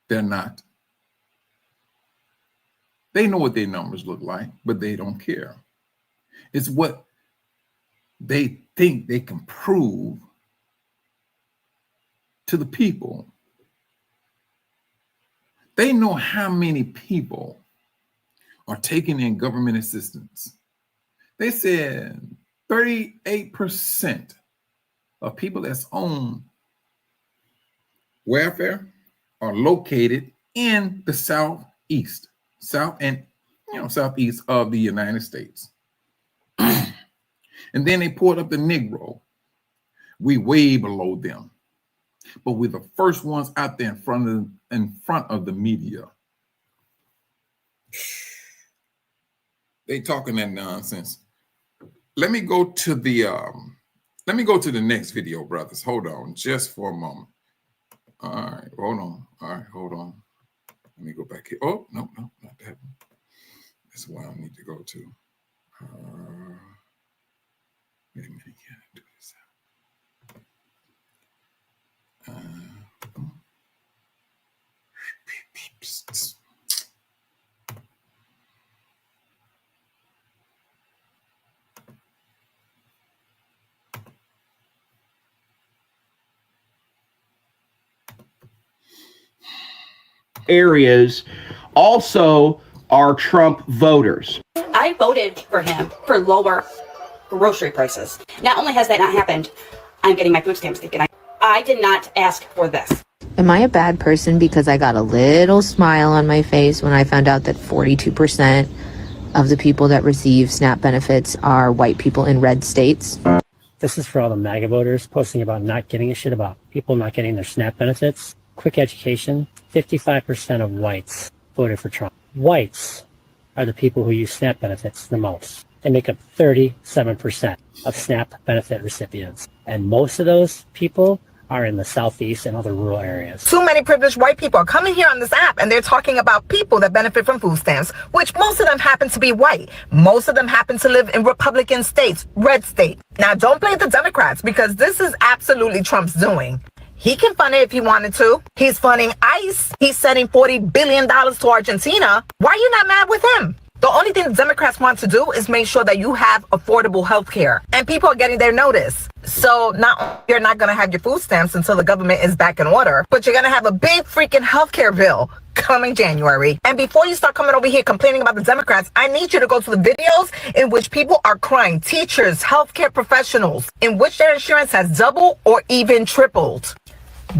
they're not. They know what their numbers look like, but they don't care. It's what they think they can prove to the people. They know how many people are taking in government assistance. They said 38% of people that's on welfare are located in the southeast of the United States. And then they pulled up the Negro. We way below them, but we're the first ones out there in front of the media. They talking that nonsense. Let me go to the next video, brothers. Hold on just for a moment. All right, hold on. All right, hold on. Let me go back here. Oh, no, not that one. That's why I need to go to. Wait a minute, can I do this? Areas also are Trump voters. I voted for him for lower grocery prices. Not only has that not happened, I'm getting my food stamps taken. I did not ask for this. Am I a bad person because I got a little smile on my face when I found out that 42% of the people that receive SNAP benefits are white people in red states? This is for all the MAGA voters posting about not getting a shit about people not getting their SNAP benefits. Quick education, 55% of whites voted for Trump. Whites are the people who use SNAP benefits the most. They make up 37% of SNAP benefit recipients. And most of those people are in the southeast and other rural areas. Too many privileged white people are coming here on this app and they're talking about people that benefit from food stamps, which most of them happen to be white. Most of them happen to live in Republican states, red state. Now, don't blame the Democrats because this is absolutely Trump's doing. He can fund it if he wanted to. He's funding ICE. He's sending $40 billion to Argentina. Why are you not mad with him? The only thing the Democrats want to do is make sure that you have affordable health care and people are getting their notice. So you're not going to have your food stamps until the government is back in order, but you're going to have a big freaking health care bill coming January. And before you start coming over here complaining about the Democrats, I need you to go to the videos in which people are crying, teachers, healthcare professionals, in which their insurance has doubled or even tripled.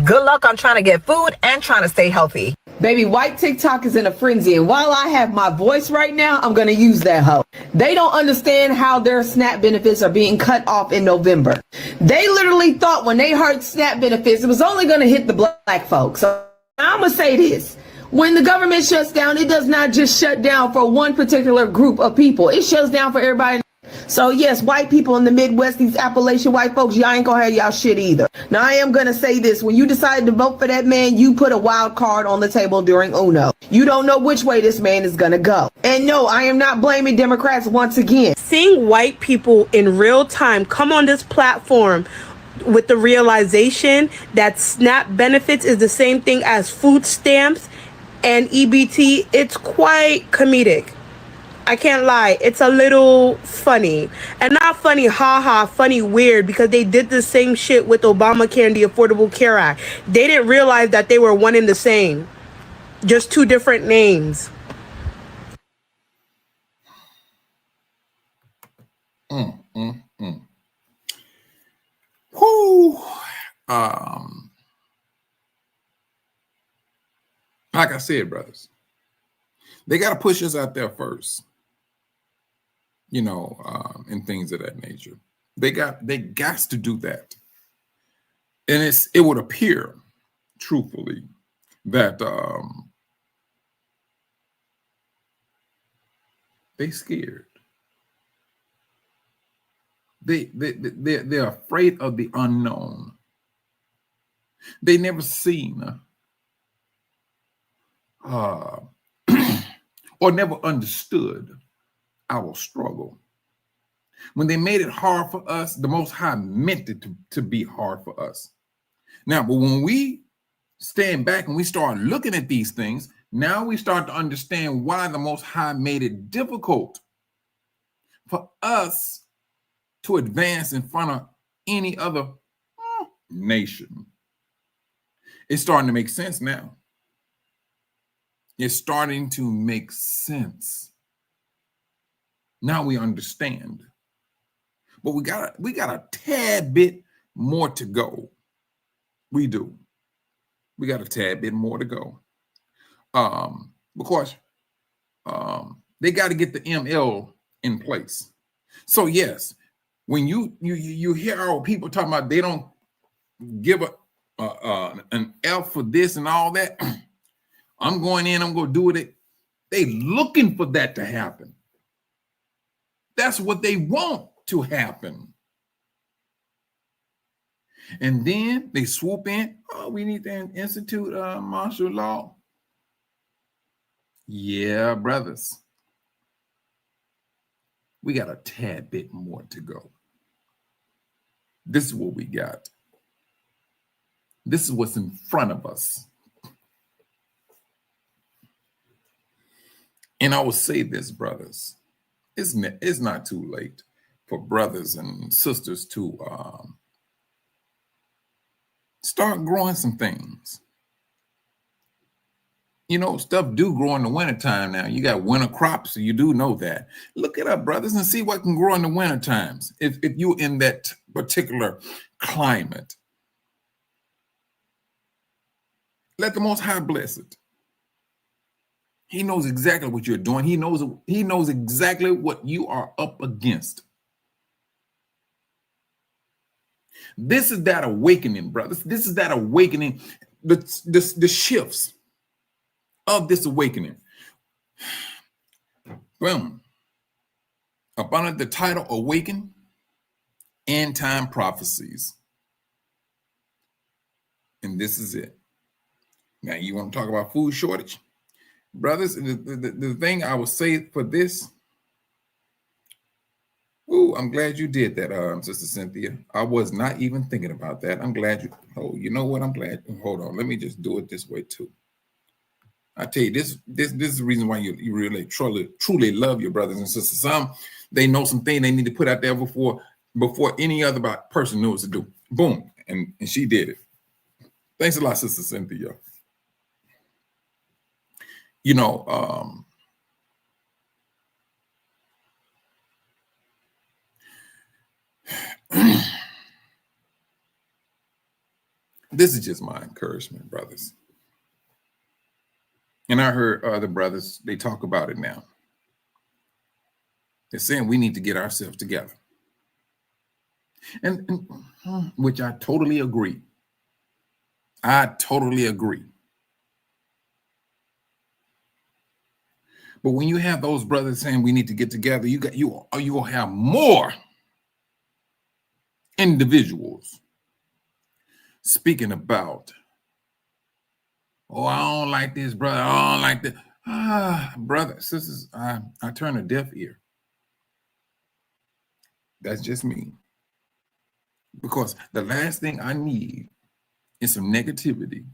Good luck on trying to get food and trying to stay healthy. Baby, white TikTok is in a frenzy, and while I have my voice right now, I'm going to use that hoe. They don't understand how their SNAP benefits are being cut off in November. They literally thought when they heard SNAP benefits, it was only going to hit the black folks. So I'm going to say this. When the government shuts down, it does not just shut down for one particular group of people. It shuts down for everybody. So yes, white people in the Midwest, these Appalachian white folks, y'all ain't gonna have y'all shit either. Now I am gonna say this, when you decided to vote for that man, you put a wild card on the table during UNO. You don't know which way this man is gonna go. And no, I am not blaming Democrats once again. Seeing white people in real time come on this platform with the realization that SNAP benefits is the same thing as food stamps and EBT, it's quite comedic. I can't lie. It's a little funny. And not funny, haha, funny, weird, because they did the same shit with Obamacare and the Affordable Care Act. They didn't realize that they were one and the same. Just two different names. Whoo. Like I said, brothers, they got to push us out there first, you know, and things of that nature. They got to do that. And it would appear, truthfully, that they scared. They're afraid of the unknown. They never seen or never understood our struggle. When they made it hard for us, the Most High meant it to be hard for us. Now, but when we stand back and we start looking at these things, now we start to understand why the Most High made it difficult for us to advance in front of any other nation. It's starting to make sense now. It's starting to make sense. Now we understand. But we got a tad bit more to go. We do. We got a tad bit more to go. Because they got to get the ML in place. So yes, when you hear our people talking about they don't give an F for this and all that, I'm going in, I'm going to do it. They looking for that to happen. That's what they want to happen. And then they swoop in. Oh, we need to institute martial law. Yeah, brothers. We got a tad bit more to go. This is what we got. This is what's in front of us. And I will say this, brothers. It's not too late for brothers and sisters to start growing some things. You know, stuff do grow in the wintertime now. You got winter crops, so you do know that. Look it up, brothers, and see what can grow in the winter times if you're in that particular climate. Let the Most High bless it. He knows exactly what you're doing. He knows exactly what you are up against. This is that awakening, brothers. This is that awakening, the shifts of this awakening. Boom. Up under the title Awaken, End Time Prophecies. And this is it. Now, you want to talk about food shortage? Brothers, the thing I would say for this, I'm glad you did that, Sister Cynthia. I was not even thinking about that. I'm glad you, you know what? I'm glad. Hold on. Let me just do it this way too. I tell you, this is the reason why you really truly love your brothers and sisters. Some, they know some things they need to put out there before any other person knows to do. Boom. And she did it. Thanks a lot, Sister Cynthia. You know, this is just my encouragement, brothers. And I heard other brothers, they talk about it now. They're saying we need to get ourselves together. And which I totally agree. I totally agree. But when you have those brothers saying we need to get together, you will have more individuals speaking about, oh, I don't like this, brother. I don't like that. Brother, sisters, I turn a deaf ear. That's just me. Because the last thing I need is some negativity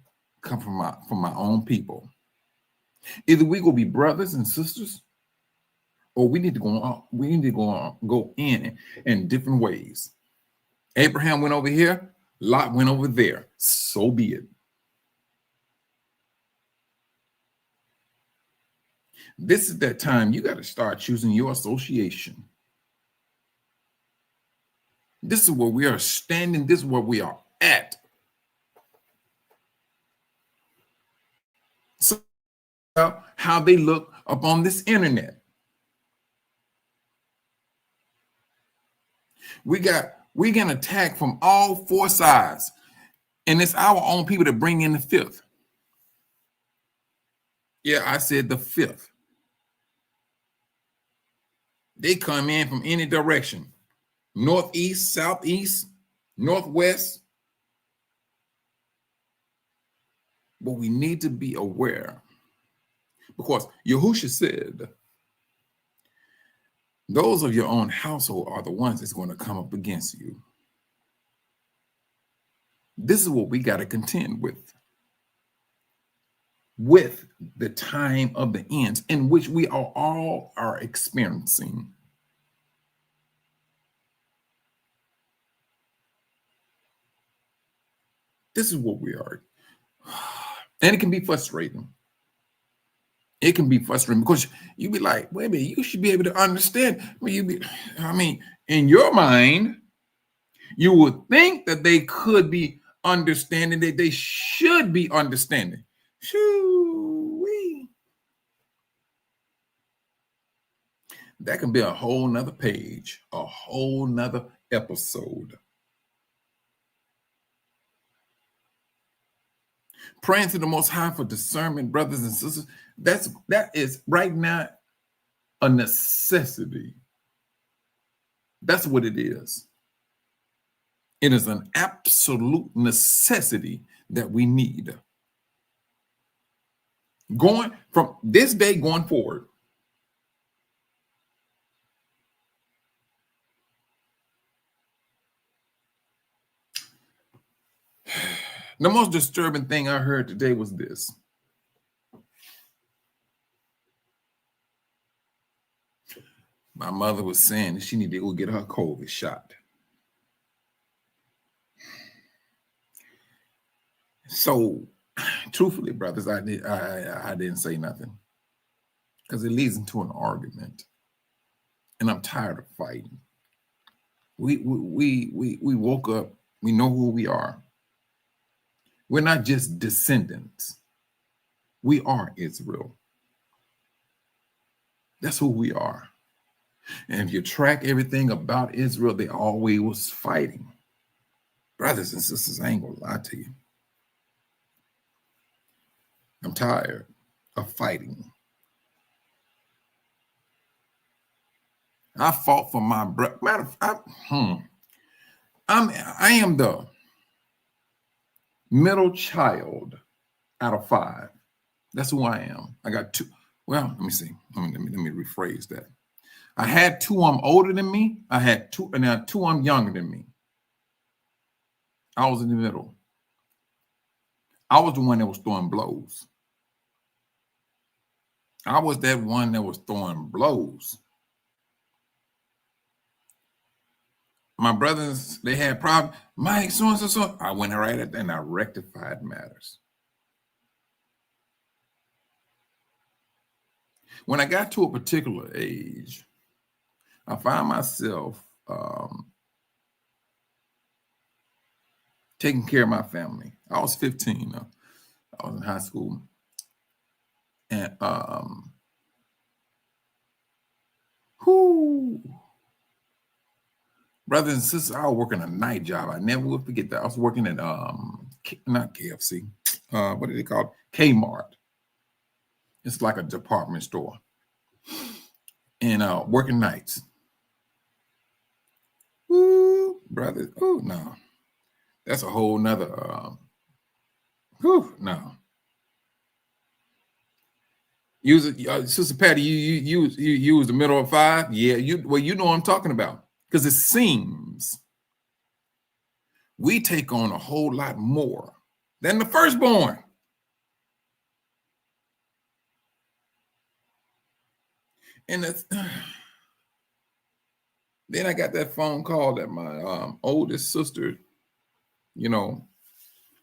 come from my own people. Either we gonna be brothers and sisters, or we need to go on. We need to go in different ways. Abraham went over here. Lot went over there. So be it. This is that time you got to start choosing your association. This is where we are standing. This is where we are at. So how they look up on this internet. We're getting attacked from all four sides. And it's our own people that bring in the fifth. Yeah, I said the fifth. They come in from any direction. Northeast, southeast, northwest. But we need to be aware. Because Yahushua said, those of your own household are the ones that's going to come up against you. This is what we got to contend with the time of the ends in which we all are experiencing. This is what we are. And it can be frustrating. It can be frustrating because you be like, wait a minute, you should be able to understand. In your mind, you would think that they could be understanding, that they should be understanding. Shoo-wee. That can be a whole nother page, a whole nother episode. Praying to the Most High for discernment, brothers and sisters, that is right now a necessity. That's what it is. It is an absolute necessity that we need. Going from this day going forward. The most disturbing thing I heard today was this. My mother was saying that she needed to go get her COVID shot. So, truthfully, brothers, I didn't say nothing because it leads into an argument, and I'm tired of fighting. We woke up. We know who we are. We're not just descendants. We are Israel. That's who we are. And if you track everything about Israel, they always was fighting. Brothers and sisters, I ain't gonna lie to you. I'm tired of fighting. I fought for my brother. I am the middle child out of 5. That's who I am. I got 2. Well, let me see. Let me rephrase that. I had 2 older than me. I had 2, and now 2 younger than me. I was in the middle. I was the one that was throwing blows. I was that one that was throwing blows. My brothers, they had problems. Mike, so and so. I went right at that and I rectified matters. When I got to a particular age, I found myself taking care of my family. I was 15. I was in high school. And brothers and sisters, I was working a night job. I never will forget that. I was working at not KFC. What do they call it? Kmart. It's like a department store. And working nights. Ooh, brother. Oh no. That's a whole nother no. Sister Patty, you use the middle of 5? Yeah, you know what I'm talking about. Because it seems we take on a whole lot more than the firstborn. And then I got that phone call that my oldest sister,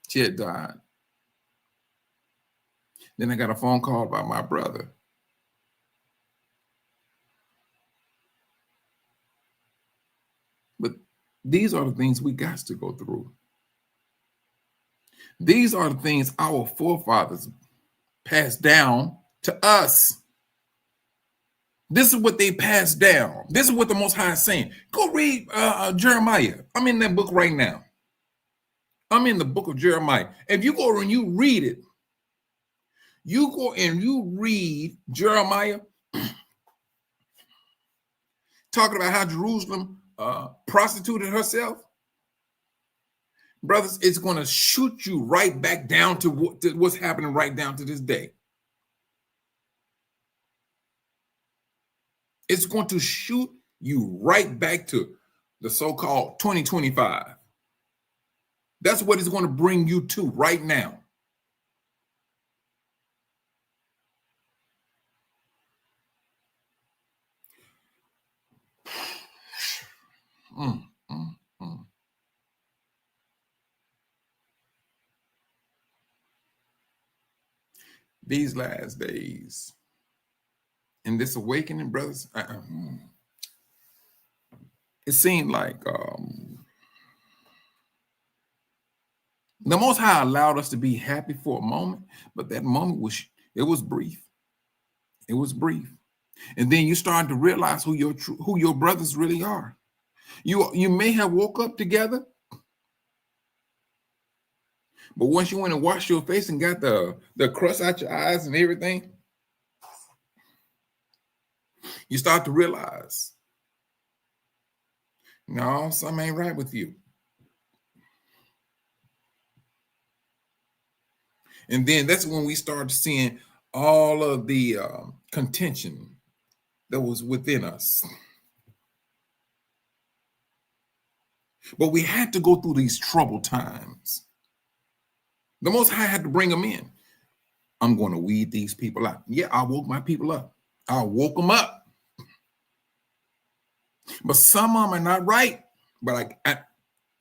she had died. Then I got a phone call by my brother. But these are the things we got to go through. These are the things our forefathers passed down to us. This is what they passed down. This is what the Most High is saying. Go read Jeremiah. I'm in that book right now. I'm in the book of Jeremiah. If you go and you read it, you go and you read Jeremiah talking about how Jerusalem prostituted herself. Brothers, it's going to shoot you right back down to what's happening right down to this day. It's going to shoot you right back to the so-called 2025. That's what it's going to bring you to right now. These last days, in this awakening, brothers, it seemed like the Most High allowed us to be happy for a moment, but that moment was brief. It was brief, and then you start to realize who your brothers really are. You may have woke up together, but once you went and washed your face and got the crust out your eyes and everything, you start to realize, no, something ain't right with you. And then that's when we started seeing all of the contention that was within us. But we had to go through these troubled times. The Most High had to bring them in. I'm going to weed these people out. Yeah, I woke my people up. I woke them up. But some of them are not right. But I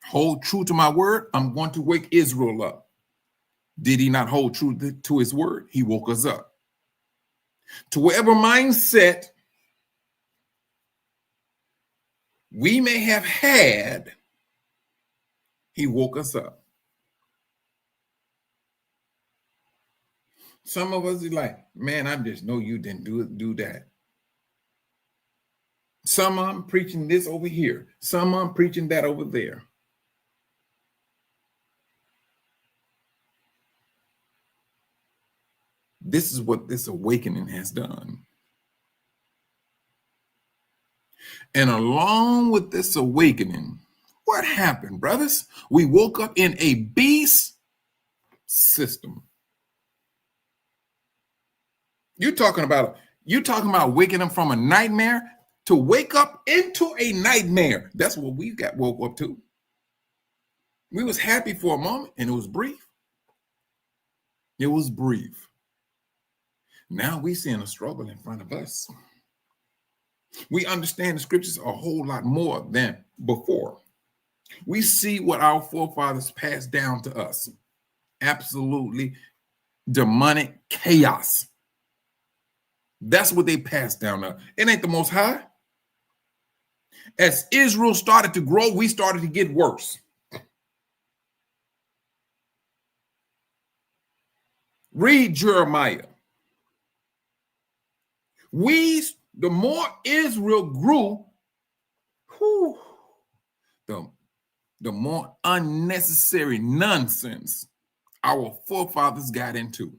hold true to my word. I'm going to wake Israel up. Did he not hold true to his word? He woke us up. To whatever mindset we may have had, he woke us up. Some of us are like, man, I just know you didn't do that. Some of them preaching this over here. Some of them preaching that over there. This is what this awakening has done. And along with this awakening, what happened, brothers? We woke up in a beast system. You're talking about waking up from a nightmare to wake up into a nightmare. That's what we woke up to. We was happy for a moment, and it was brief. It was brief. Now we seeing a struggle in front of us. We understand the scriptures a whole lot more than before. We see what our forefathers passed down to us. Absolutely demonic chaos. That's what they passed down to us. It ain't the Most High. As Israel started to grow, we started to get worse. Read Jeremiah. The more Israel grew, the more unnecessary nonsense our forefathers got into.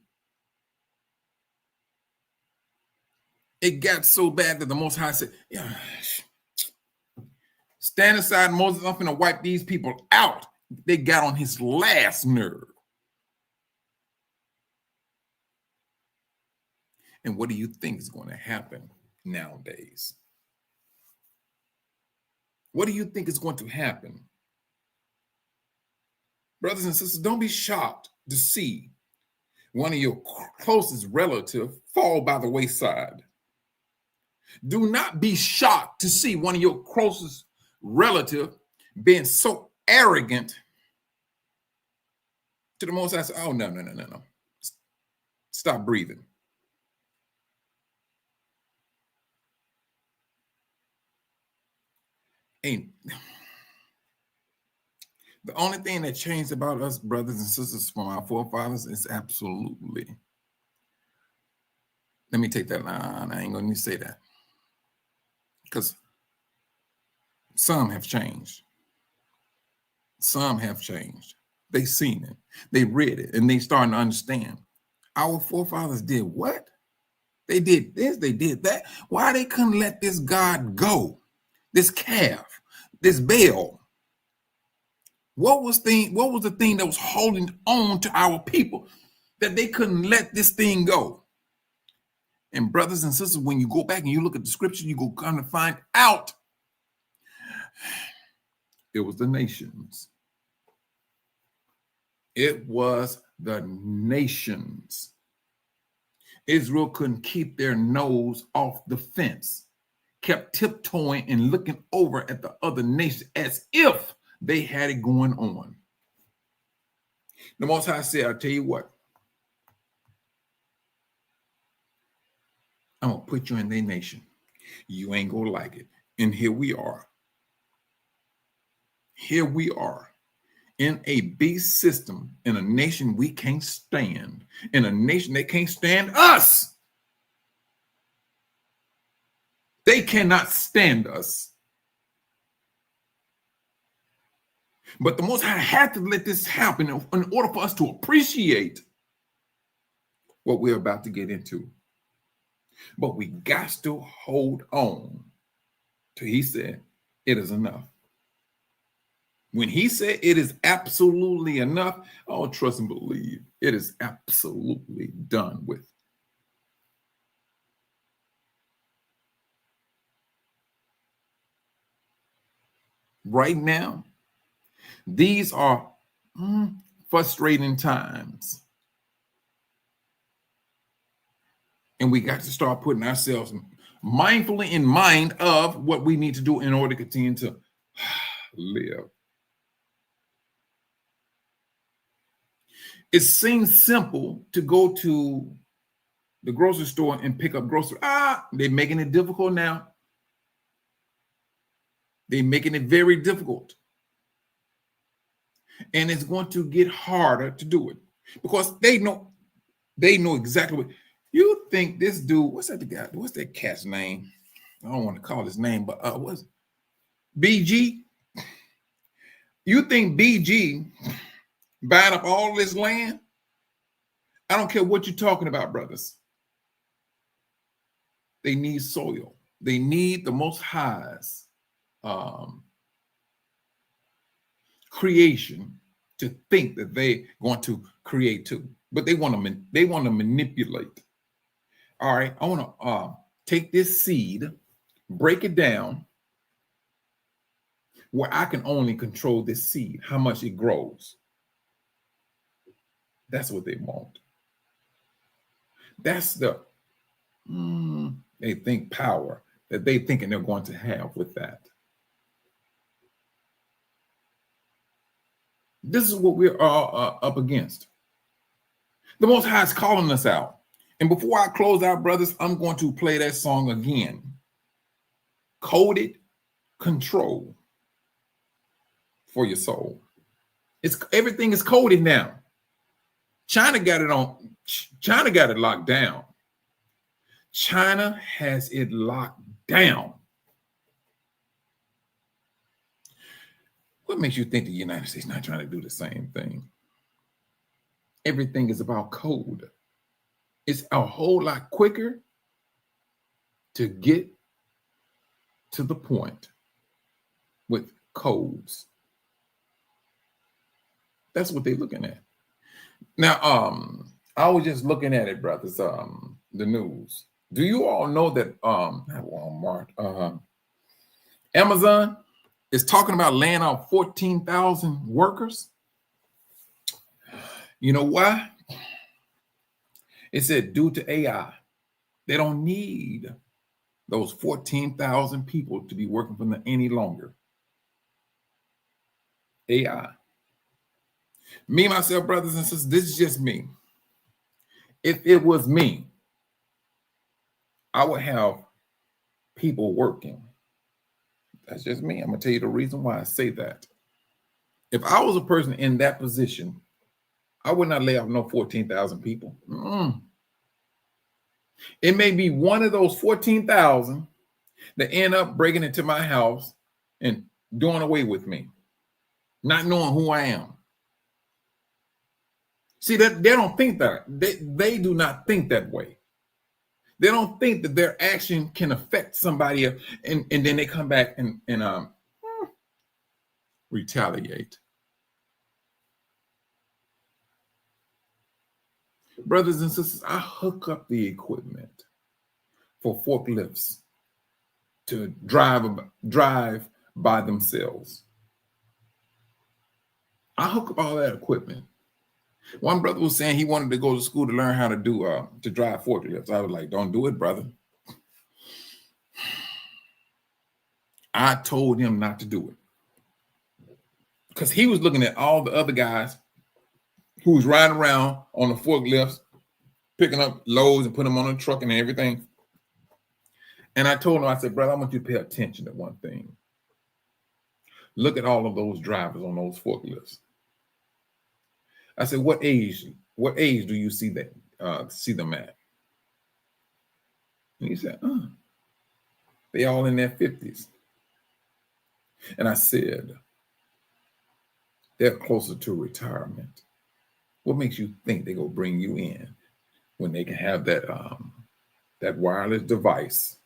It got so bad that the Most High said, yeah, stand aside, Moses, I'm going to wipe these people out. They got on his last nerve. And what do you think is going to happen nowadays? What do you think is going to happen? Brothers and sisters, don't be shocked to see one of your closest relatives fall by the wayside. Do not be shocked to see one of your closest relative being so arrogant to the Most High. Say, oh, no. Stop breathing. Ain't the only thing that changed about us brothers and sisters from our forefathers is absolutely. Let me take that line. I ain't gonna say that. Because some have changed. Some have changed. They seen it. They read it, and they starting to understand. Our forefathers did what? They did this, they did that. Why they couldn't let this God go? This calf, this Baal. What was the thing that was holding on to our people that they couldn't let this thing go? And brothers and sisters, when you go back and you look at the scripture, you go kind of find out it was the nations. It was the nations. Israel couldn't keep their nose off the fence, kept tiptoeing and looking over at the other nations as if they had it going on. The Most High said, I'll tell you what, I'm going to put you in their nation. You ain't going to like it. And here we are. Here we are in a beast system, in a nation we can't stand, in a nation that can't stand us. They cannot stand us. But the Most High had to let this happen in order for us to appreciate what we're about to get into. But we got to hold on till he said, it is enough. When he said it is absolutely enough, oh, trust and believe, it is absolutely done with. Right now, these are frustrating times. And we got to start putting ourselves mindfully in mind of what we need to do in order to continue to live. It seems simple to go to the grocery store and pick up groceries. They're making it difficult now. They're making it very difficult. And it's going to get harder to do it because they know exactly what you think. This dude, what's that guy? What's that cat's name? I don't want to call his name, but what's BG? You think BG buying up all this land? I don't care what you're talking about, brothers. They need soil. They need the Most High's creation to think that they're going to create too, but they want to manipulate. All right, I want to take this seed, break it down, where I can only control this seed, how much it grows. That's what they want. That's the they think power that they thinking they're going to have with that. This is what we're up against. The Most High is calling us out. And before I close out, brothers, I'm going to play that song again. Coded Control for your soul. Everything is coded now. China got it locked down. China has it locked down. What makes you think the United States not trying to do the same thing? Everything is about code. It's a whole lot quicker to get to the point with codes. That's what they're looking at. Now, I was just looking at it, brothers, the news. Do you all know that not Walmart, Amazon is talking about laying off 14,000 workers? You know why? It said due to AI. They don't need those 14,000 people to be working for them any longer. AI. Me, myself, brothers and sisters, this is just me. If it was me, I would have people working. That's just me. I'm going to tell you the reason why I say that. If I was a person in that position, I would not lay off no 14,000 people. It may be one of those 14,000 that end up breaking into my house and doing away with me, not knowing who I am. See, that they don't think that. They do not think that way. They don't think that their action can affect somebody else, and then they come back and retaliate. Brothers and sisters, I hook up the equipment for forklifts to drive by themselves. I hook up all that equipment. One brother was saying he wanted to go to school to learn how to to drive forklifts. I was like, don't do it, brother. I told him not to do it because he was looking at all the other guys who was riding around on the forklifts, picking up loads and putting them on a truck and everything. And I told him, I said, brother, I want you to pay attention to one thing. Look at all of those drivers on those forklifts. I said, what age do you see them at? And he said, they all in their 50s. And I said, they're closer to retirement. What makes you think they're gonna bring you in when they can have that wireless device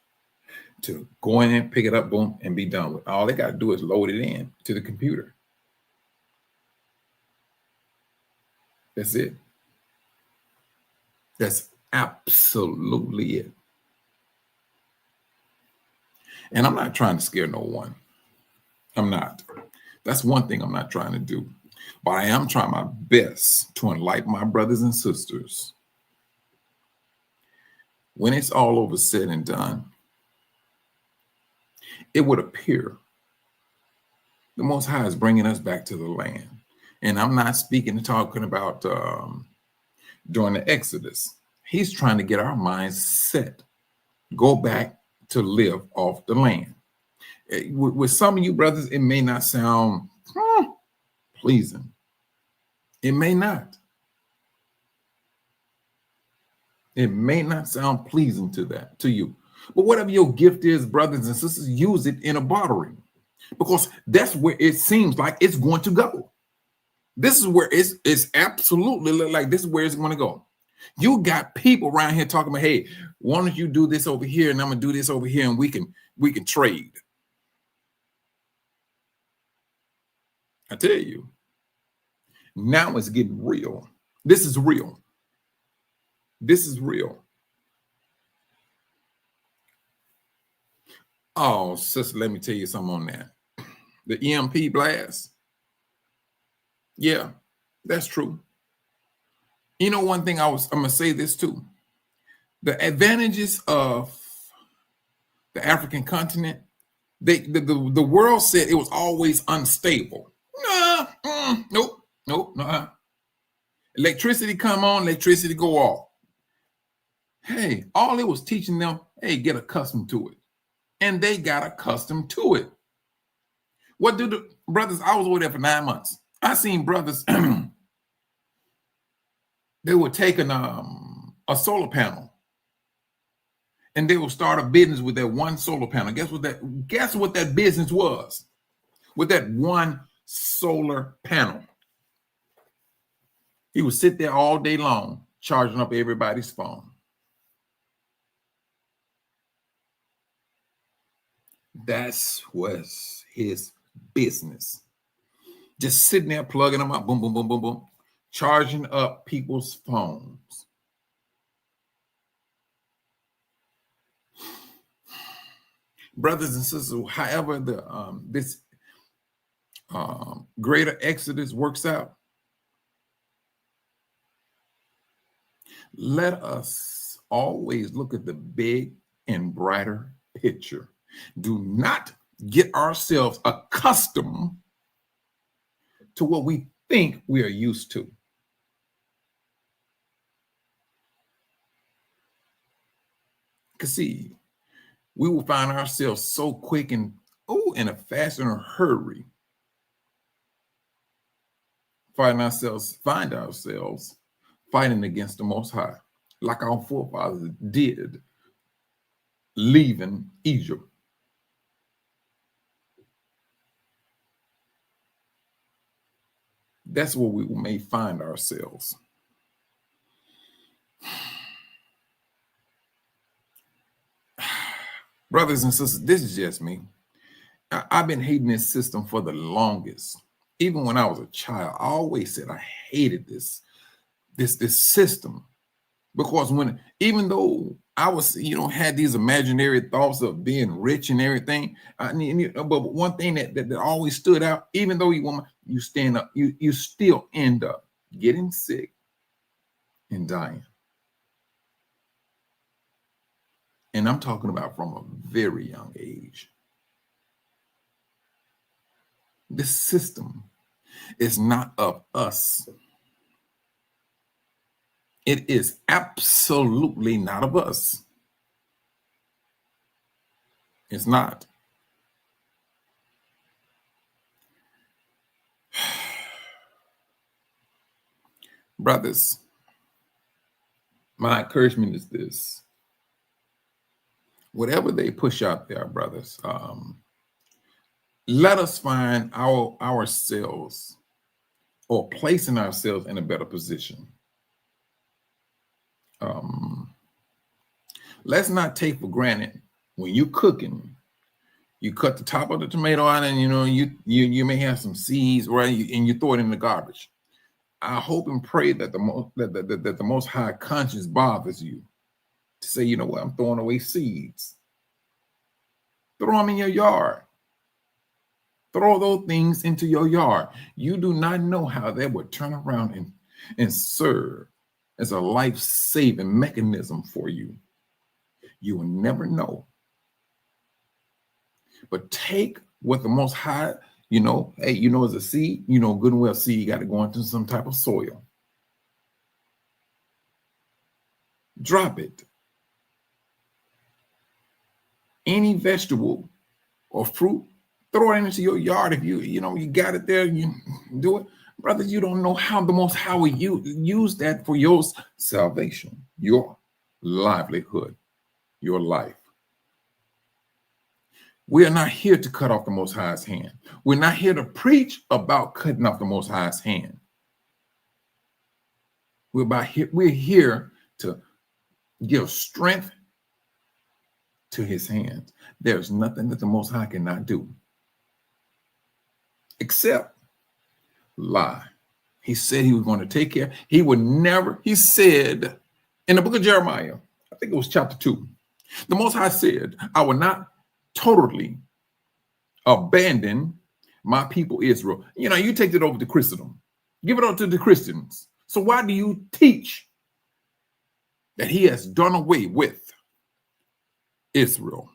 to go in and pick it up, boom, and be done with? All they gotta do is load it in to the computer. That's it. That's absolutely it. And I'm not trying to scare no one. I'm not. That's one thing I'm not trying to do. But I am trying my best to enlighten my brothers and sisters. When it's all over said and done, it would appear the Most High is bringing us back to the land. And I'm not talking about during the Exodus. He's trying to get our minds set, go back to live off the land. With some of you brothers, it may not sound pleasing. It may not. It may not sound pleasing to you. But whatever your gift is, brothers and sisters, use it in a bartering, because that's where it seems like it's going to go. This is where it's absolutely like this is where it's going to go. You got people around here talking about, hey, why don't you do this over here and I'm gonna do this over here and we can trade. I tell you, now it's getting real. This is real. This is real. Oh, sister, let me tell you something on that. The EMP blast. Yeah, that's true. You know, one thing I'm going to say this too. The advantages of the African continent, the world said it was always unstable. Nope. Electricity come on, electricity go off. Hey, all it was teaching them, hey, get accustomed to it. And they got accustomed to it. What do the brothers? I was over there for 9 months. I seen brothers, they were taking a solar panel and they would start a business with that one solar panel. Guess what that business was? With that one solar panel. He would sit there all day long, charging up everybody's phone. That's what's his business. Just sitting there plugging them up, boom, boom, boom, boom, boom, charging up people's phones. Brothers and sisters, however this greater exodus works out, let us always look at the big and brighter picture. Do not get ourselves accustomed to what we think we are used to. Because see, we will find ourselves so quick and in a fast and a hurry. Find ourselves fighting against the Most High, like our forefathers did, leaving Egypt. That's where we may find ourselves. Brothers and sisters, this is just me. I've been hating this system for the longest. Even when I was a child, I always said I hated this system, because even though I was, had these imaginary thoughts of being rich and everything, but one thing that always stood out, even though you stand up, you still end up getting sick and dying. And I'm talking about from a very young age. This system is not of us. It is absolutely not of us. It's not. Brothers, my encouragement is this. Whatever they push out there, brothers, let us find ourselves or placing ourselves in a better position. Let's not take for granted when you're cooking, you cut the top of the tomato out, and you may have some seeds, right? And you throw it in the garbage. I hope and pray that the Most High conscience bothers you to say, you know what, I'm throwing away seeds. Throw them in your yard. Throw those things into your yard. You do not know how that would turn around and serve as a life-saving mechanism for you. You will never know. But take what the Most High, as a seed, good and well seed, you got to go into some type of soil. Drop it. Any vegetable or fruit, throw it into your yard. If you got it there, you do it. Brother, you don't know how the Most High will use that for your salvation, your livelihood, your life. We are not here to cut off the Most High's hand. We're not here to preach about cutting off the Most High's hand. We're here to give strength to his hands. There's nothing that the Most High cannot do except lie. He said he was going to take care. He would never, he said in the book of Jeremiah, I think it was chapter 2, the Most High said, I will not totally abandon my people Israel. You take it over to Christendom. Give it over to the Christians. So why do you teach that he has done away with Israel?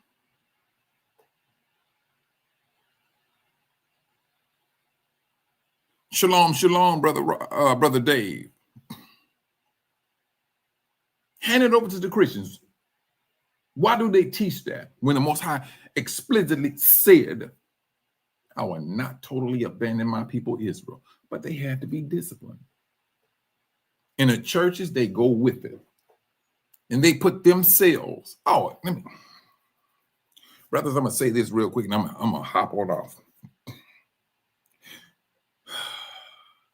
Shalom, shalom, brother Dave. Hand it over to the Christians. Why do they teach that when the Most High explicitly said, I will not totally abandon my people Israel? But they had to be disciplined. In the churches, they go with it. And they put themselves. Brothers, I'm going to say this real quick, and I'm going to hop on off.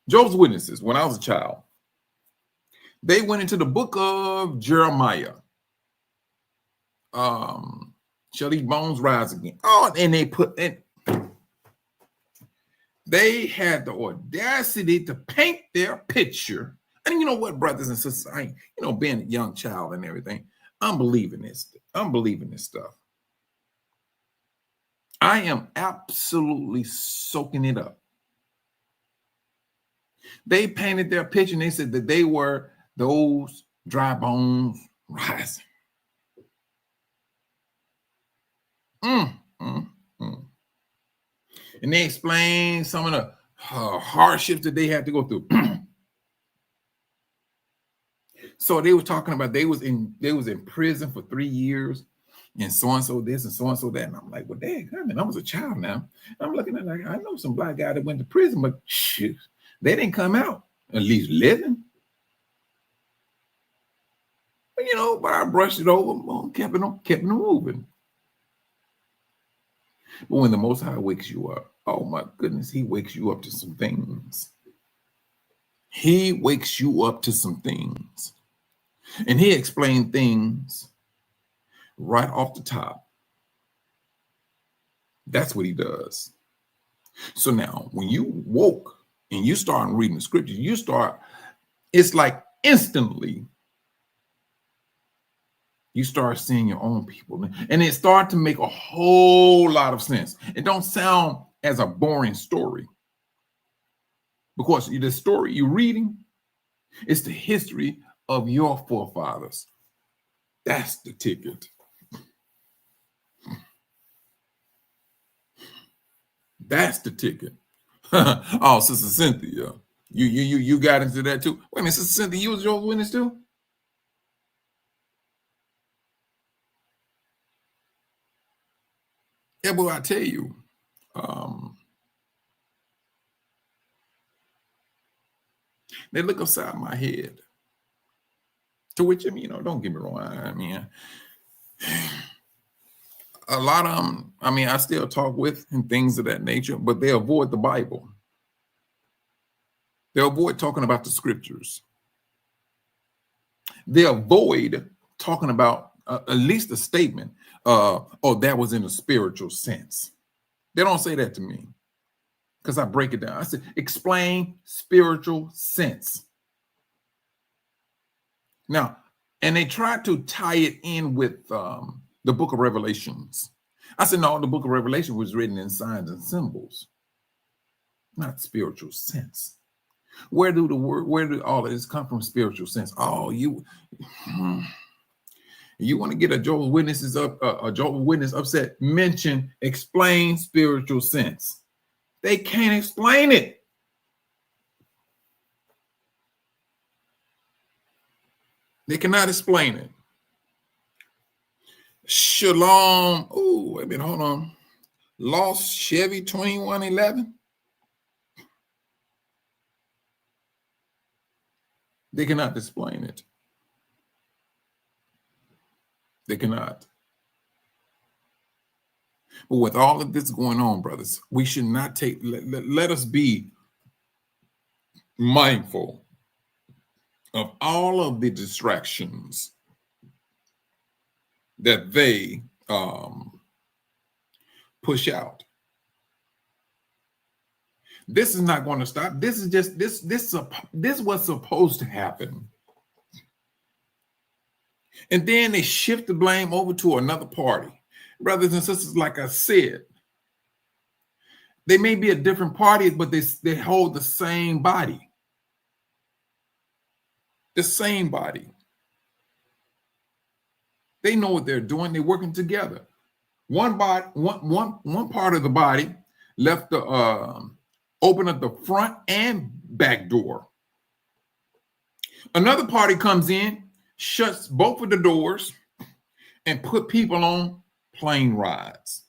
Jehovah's Witnesses, when I was a child, they went into the book of Jeremiah. Shall these bones rise again? And they had the audacity to paint their picture. And you know what, brothers and sisters, being a young child and everything, I'm believing this stuff. I am absolutely soaking it up. They painted their picture and they said that they were those dry bones rising. Mm, mm, mm. And they explain some of the hardships that they had to go through. So they were talking about they was in prison for 3 years, and so this and so that. And I'm like, well, dang, I mean, I was a child now. I'm looking at like I know some black guy that went to prison, but shoot, they didn't come out at least living. But you know, but I brushed it over, kept it moving. But when the Most High wakes you up, oh my goodness, he wakes you up to some things. He wakes you up to some things. And he explained things right off the top. That's what he does. So now, when you woke and you start reading the scriptures, it's like instantly, you start seeing your own people. And it started to make a whole lot of sense. It don't sound as a boring story. Because the story you're reading is the history of your forefathers. That's the ticket. That's the ticket. Oh, Sister Cynthia, you got into that too. Wait a minute, Sister Cynthia, you was Jehovah's Witness too? Yeah, but I tell you, they look upside my head. To which, I mean, don't get me wrong. I mean, a lot of them, I mean, I still talk with and things of that nature, but they avoid the Bible. They avoid talking about the scriptures. They avoid talking about at least a statement, oh, that was in a spiritual sense. They don't say that to me because I break it down. I said, explain spiritual sense. Now, and they try to tie it in with the book of Revelations. I said, no, the book of Revelation was written in signs and symbols, not spiritual sense. Where do all of this come from? Spiritual sense. Oh, you want to get a Jehovah's Witness upset? Explain spiritual sense. They can't explain it. They cannot explain it. Shalom. Oh, wait a minute, hold on. Lost Chevy 2111. They cannot explain it. They cannot. But with all of this going on, brothers, we should not let us be mindful of all of the distractions that they push out. This is not going to stop. This is just this was supposed to happen. And then they shift the blame over to another party. Brothers and sisters, like I said, they may be a different party, but they hold the same body. The same body. They know what they're doing. They're working together. One part of the body left the open up the front and back door. Another party comes in, shuts both of the doors, and put people on plane rides.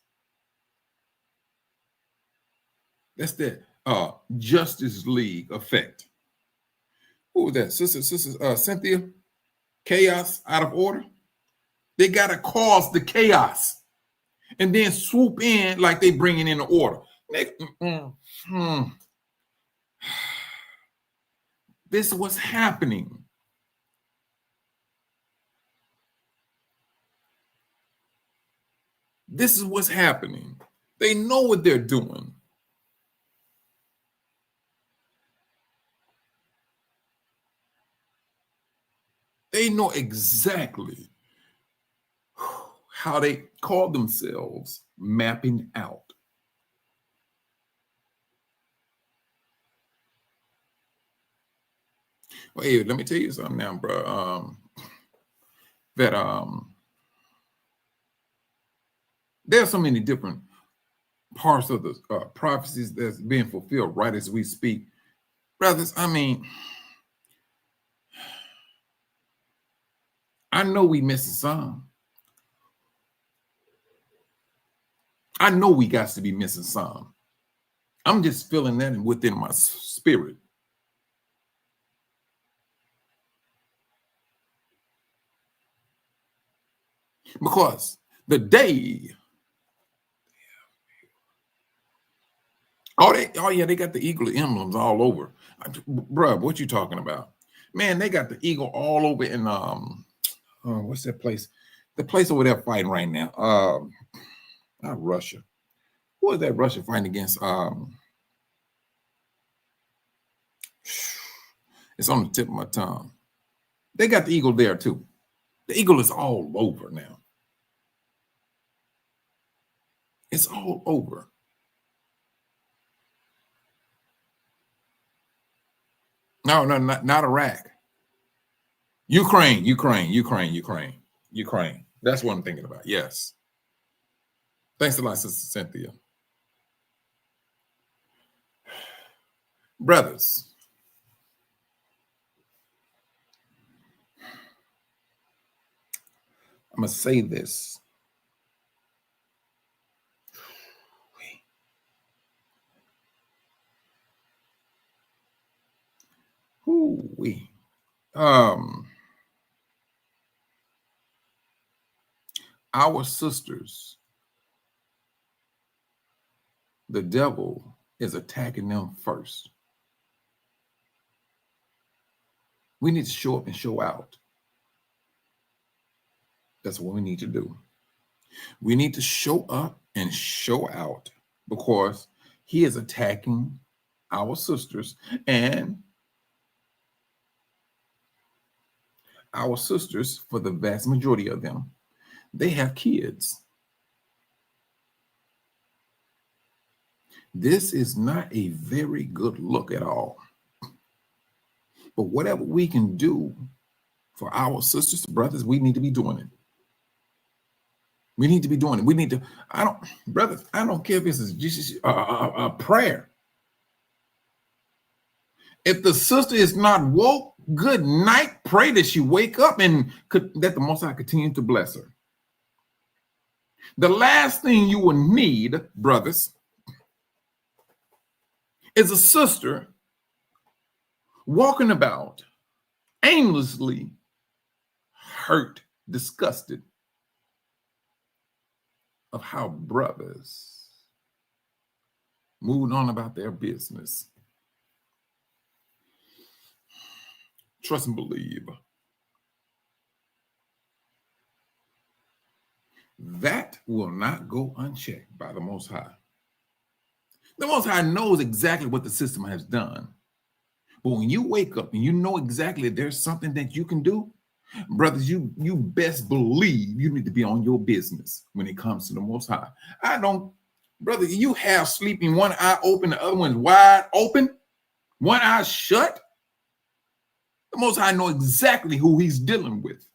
That's the Justice League effect. Who was that? Sister Cynthia? Chaos out of order? They got to cause the chaos and then swoop in like they bringing in the order. This is what's happening. This is what's happening. They know what they're doing. They know exactly how they call themselves mapping out. Well, hey, let me tell you something now, bro. That There's so many different parts of the prophecies that's being fulfilled right as we speak. Brothers, I mean, I know we missing some. I know we got to be missing some. I'm just feeling that within my spirit. Because the day, oh yeah, they got the eagle emblems all over. Bruh, what you talking about? Man, they got the eagle all over in what's that place? The place over there fighting right now. Not Russia. Who is that Russia fighting against? It's on the tip of my tongue. They got the eagle there too. The eagle is all over now. It's all over. No, not Iraq. Ukraine. That's what I'm thinking about. Yes. Thanks a lot, Sister Cynthia. Brothers, I'm going to say this. Ooh-wee. Our sisters, the devil is attacking them first. We need to show up and show out. That's what we need to do. We need to show up and show out because he is attacking our sisters, and our sisters, for the vast majority of them, they have kids. This is not a very good look at all. But whatever we can do for our sisters, brothers, we need to be doing it. We need to be doing it. We need to, brothers, I don't care if this is just a prayer. If the sister is not woke, good night. Pray that she wake up and that the Most High continue to bless her. The last thing you will need, brothers, is a sister walking about aimlessly hurt, disgusted of how brothers moving on about their business. Trust and believe. That will not go unchecked by the Most High. The Most High knows exactly what the system has done. But when you wake up and you know exactly there's something that you can do, brothers, you best believe you need to be on your business when it comes to the Most High. Brother, you have sleeping one eye open, the other one's wide open, one eye shut. The Most High know exactly who he's dealing with.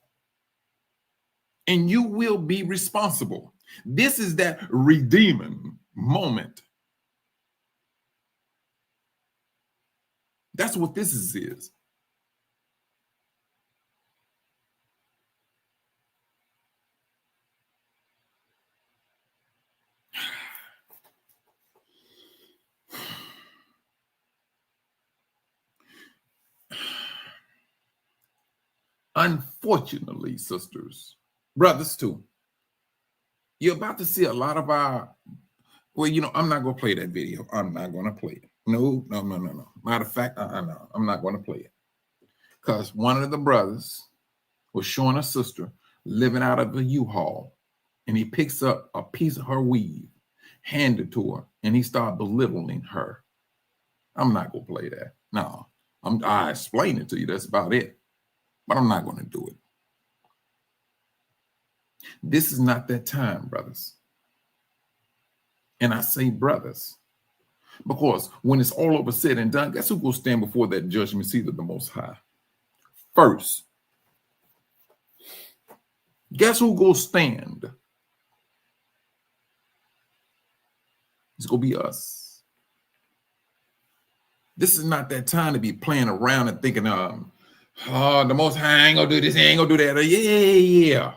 And you will be responsible. This is that redeeming moment. That's what this is. Unfortunately, sisters, brothers too, you're about to see a lot of our, I'm not going to play that video. I'm not going to play it. No. Matter of fact, no, I'm not going to play it. Because one of the brothers was showing a sister living out of a U-Haul, and he picks up a piece of her weave, handed to her, and he started belittling her. I'm not going to play that. No, I explain it to you. That's about it. But I'm not going to do it. This is not that time, brothers. And I say brothers, because when it's all over said and done, guess who will stand before that judgment seat of the Most High? First. Guess who will stand? It's going to be us. This is not that time to be playing around and thinking, oh, the Most High ain't going to do this, he ain't going to do that. Yeah.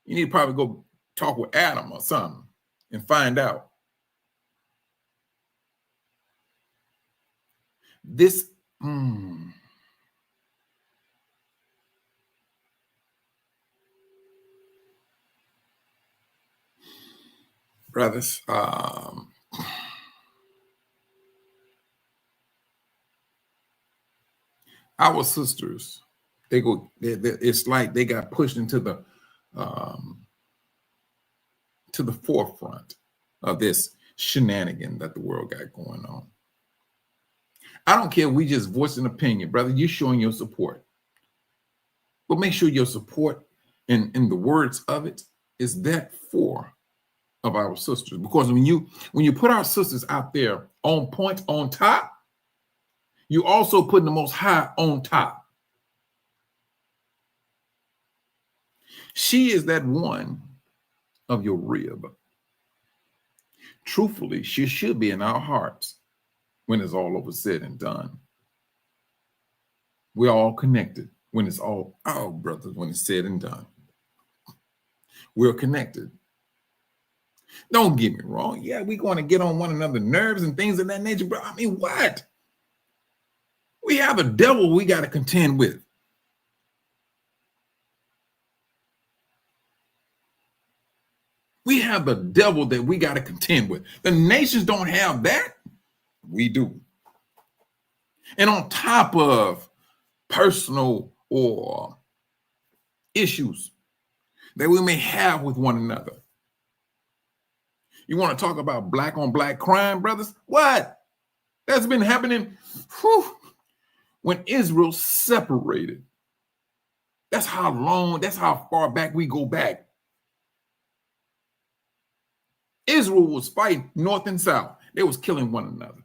You need to probably go talk with Adam or something and find out. This, brothers, our sisters, it's like they got pushed into the forefront of this shenanigan that the world got going on. I don't care if we just voice an opinion, brother. You're showing your support. But make sure your support in the words of it is that for of our sisters. Because when you put our sisters out there on point, on top, you also putting the Most High on top. She is that one of your rib. Truthfully, she should be in our hearts when it's all over said and done. We're all connected when it's all our brothers, when it's said and done. We're connected. Don't get me wrong. Yeah, we're going to get on one another's nerves and things of that nature, bro. I mean, what? We have a devil we got to contend with. We have the devil that we got to contend with. The nations don't have that. We do. And on top of personal or issues that we may have with one another. You want to talk about black on black crime, brothers? What? That's been happening when Israel separated. That's how long, that's how far back we go back. Israel was fighting north and south. They was killing one another.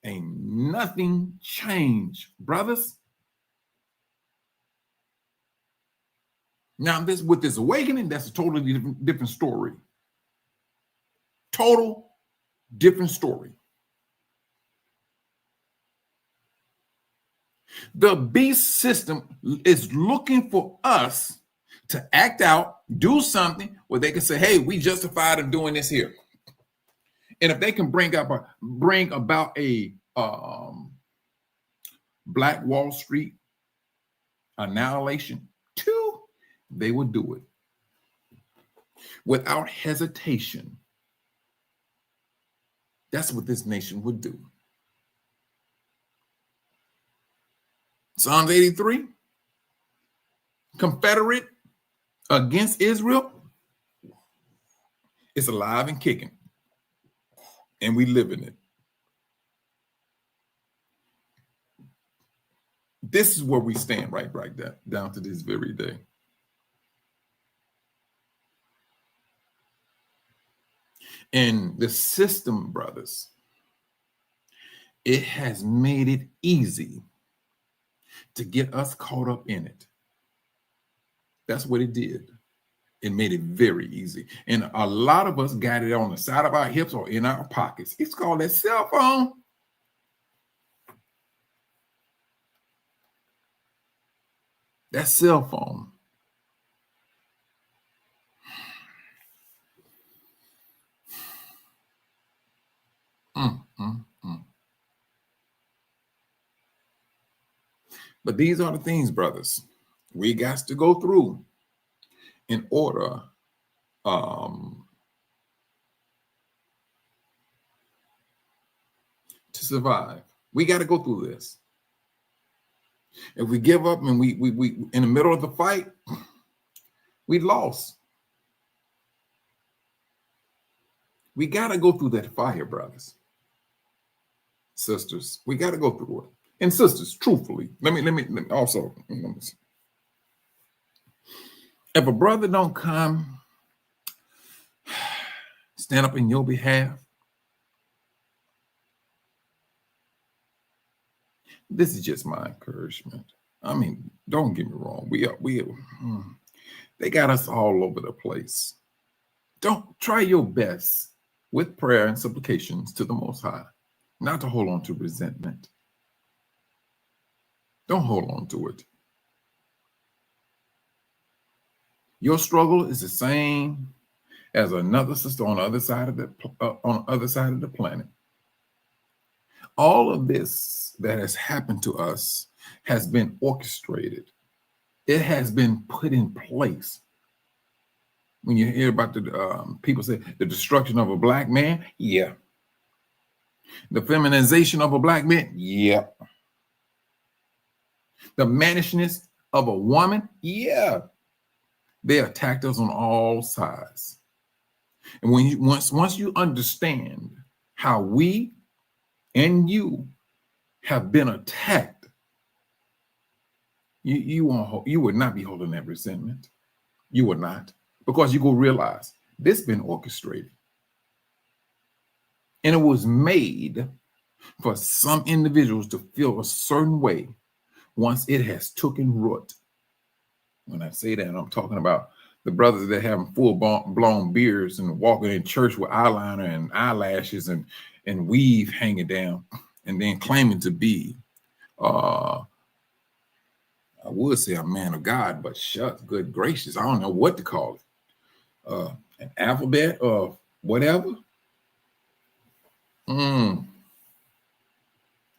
Ain't nothing changed, brothers. Now, with this awakening, that's a totally different story. Total different story. The beast system is looking for us to act out, do something where they can say, hey, we justified in doing this here. And if they can bring about a Black Wall Street annihilation too, they would do it without hesitation. That's what this nation would do. Psalms 83, Confederate against Israel, it's alive and kicking. And we live in it. This is where we stand right down to this very day. And the system, brothers, it has made it easy to get us caught up in it. That's what it did. It made it very easy. And a lot of us got it on the side of our hips or in our pockets. It's called that cell phone. That cell phone. But these are the things, brothers, we got to go through in order to survive. We got to go through this. If we give up and we in the middle of the fight, we lost. We got to go through that fire, brothers, sisters. We got to go through it. And sisters, truthfully, let me also, if a brother don't come stand up in your behalf, this is just my encouragement. I mean, don't get me wrong. They got us all over the place. Don't try your best with prayer and supplications to the Most High, not to hold on to resentment. Don't hold on to it. Your struggle is the same as another sister on the other side of the planet. All of this that has happened to us has been orchestrated. It has been put in place. When you hear about the people say the destruction of a black man, yeah. The feminization of a black man, yeah. The mannishness of a woman, yeah. They attacked us on all sides. And when you once you understand how we and you have been attacked, you would not be holding that resentment. You would not, because you go realize this has been orchestrated. And it was made for some individuals to feel a certain way once it has taken root. When I say that, I'm talking about the brothers that have full-blown beards and walking in church with eyeliner and eyelashes and weave hanging down, and then claiming to be, I would say a man of God, but shucks, good gracious, I don't know what to call it. An alphabet or whatever. What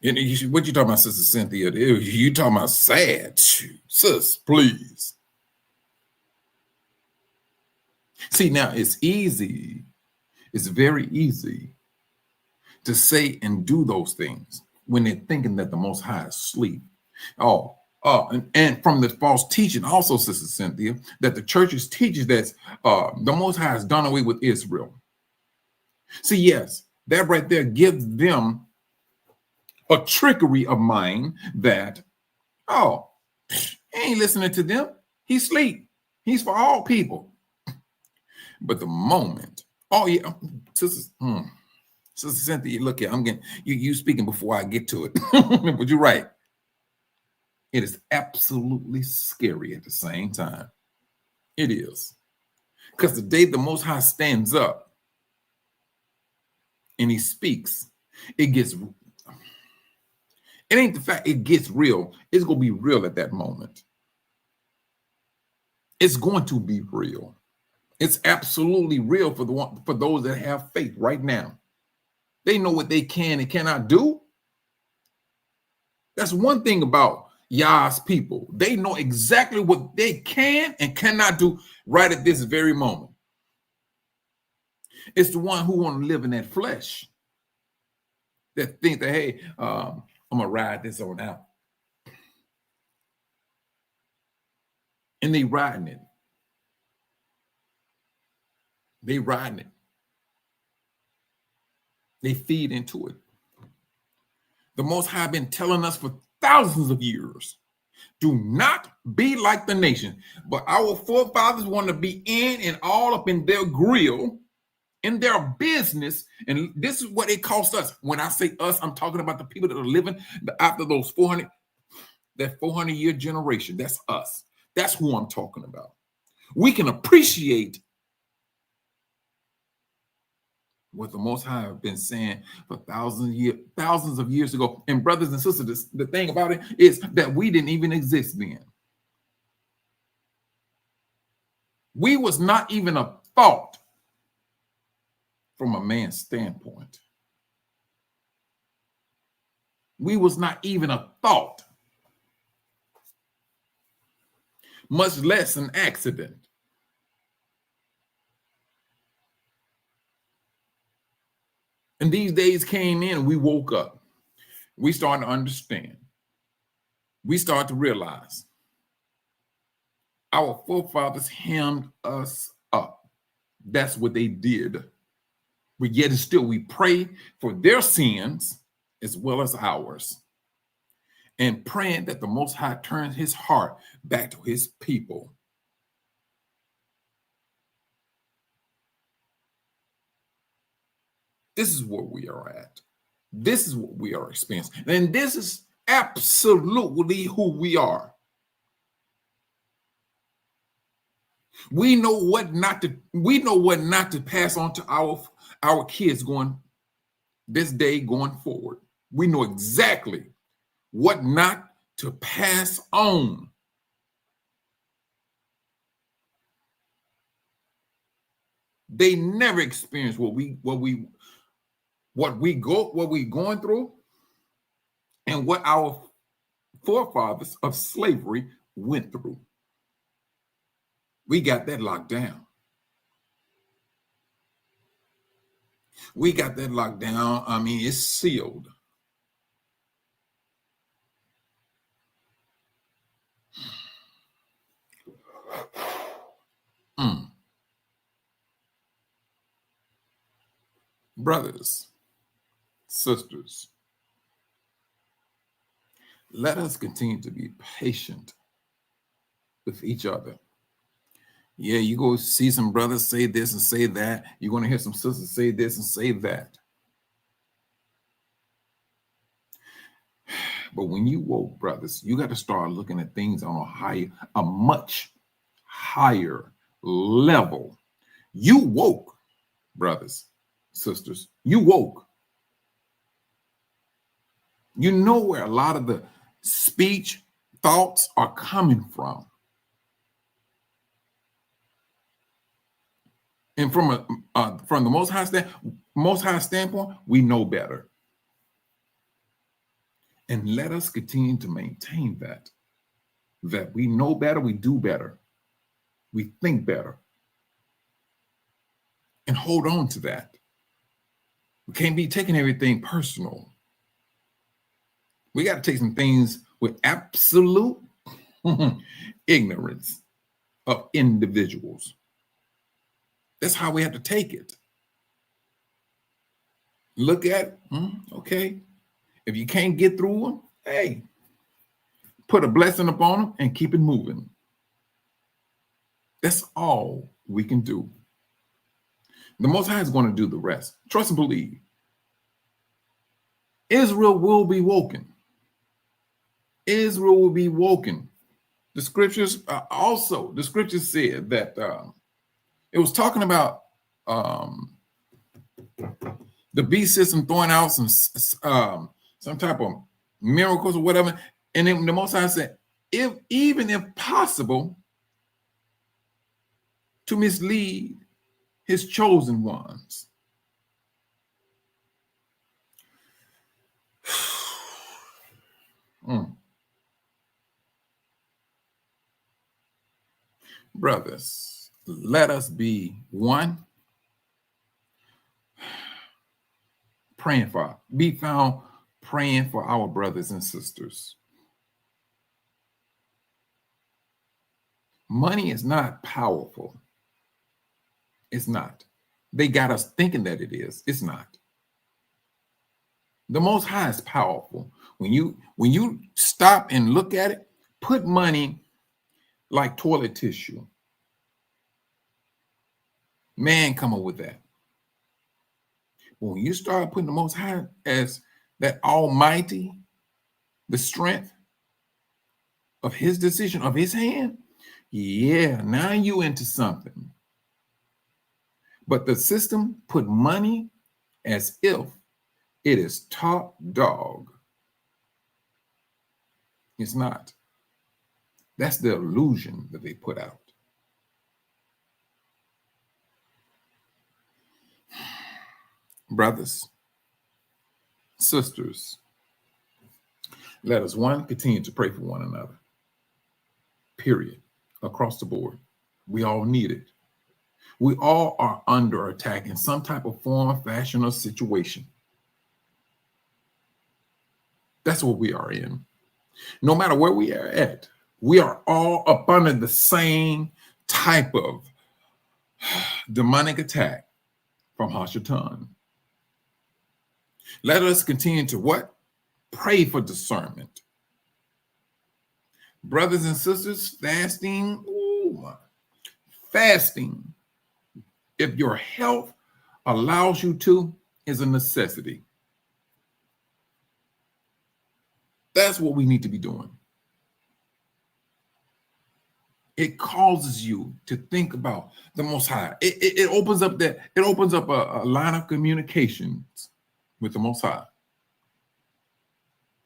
you talking about, Sister Cynthia? You talking about sad? Sis, please. See, now it's easy. It's very easy to say and do those things when they're thinking that the Most High is asleep. And from the false teaching also, Sister Cynthia, that the churches teaches that the Most High has done away with Israel. See, yes, that right there gives them a trickery of mind that, he ain't listening to them. He's asleep. He's for all people. But the moment, Sister Cynthia, look here, I'm getting you speaking before I get to it. But you're right. It is absolutely scary at the same time. It is. Because the day the Most High stands up and he speaks, it ain't the fact it gets real. It's going to be real at that moment. It's going to be real. It's absolutely real for those that have faith right now. They know what they can and cannot do. That's one thing about Yah's people. They know exactly what they can and cannot do right at this very moment. It's the one who want to live in that flesh that think that, hey, I'm going to ride this on out. And they riding it. They riding it. They feed into it. The Most High been telling us for thousands of years, do not be like the nation. But our forefathers want to be in and all up in their grill, in their business. And this is what it costs us. When I say us, I'm talking about the people that are living after those 400-year generation. That's us. That's who I'm talking about. We can appreciate what the Most High have been saying for thousands of years ago. And brothers and sisters, the thing about it is that we didn't even exist then. We was not even a thought from a man's standpoint. We was not even a thought, much less an accident. And these days came in and we woke up. We started to understand. We started to realize our forefathers hemmed us up. That's what they did. But yet and still we pray for their sins as well as ours. And praying that the Most High turns his heart back to his people. This is where we are at. This is what we are experiencing. And this is absolutely who we are. We know what not to pass on to our kids going this day going forward. We know exactly what not to pass on. They never experience what we going through and what our forefathers of slavery went through. We got that locked down. We got that locked down. I mean, it's sealed. Brothers, sisters, let us continue to be patient with each other. Yeah, you go see some brothers say this and say that. You're going to hear some sisters say this and say that. But when you woke, brothers, you got to start looking at things on a much higher level. You woke, brothers, sisters. You woke. You know where a lot of the speech thoughts are coming from. And from the Most High standpoint, we know better. And let us continue to maintain that we know better, we do better, we think better, and hold on to that. We can't be taking everything personal. We got to take some things with absolute ignorance of individuals. That's how we have to take it. Look at, okay, if you can't get through them, hey, put a blessing upon them and keep it moving. That's all we can do. The Most High is going to do the rest. Trust and believe. Israel will be woken. Israel will be woken. The scriptures the scriptures said that it was talking about the beast system throwing out some type of miracles or whatever. And then the Most High said, even if possible, to mislead his chosen ones. Brothers, let us be one, be found praying for our brothers and sisters. Money is not powerful. It's not. They got us thinking that it is. It's not. The Most High is powerful. When you stop and look at it, put money like toilet tissue. Man, come up with that. But when you start putting the Most High as that Almighty, the strength of his decision, of his hand, yeah, now you into something. But the system put money as if it is top dog. It's not. That's the illusion that they put out. Brothers, sisters, let us continue to pray for one another. Period. Across the board. We all need it. We all are under attack in some type of form, fashion, or situation. That's what we are in. No matter where we are at, we are all up under the same type of demonic attack from Hashatan. Let us continue to what? Pray for discernment. Brothers and sisters, fasting, fasting, if your health allows you to, is a necessity. That's what we need to be doing. It causes you to think about the Most High. It opens up a line of communications with the Most High.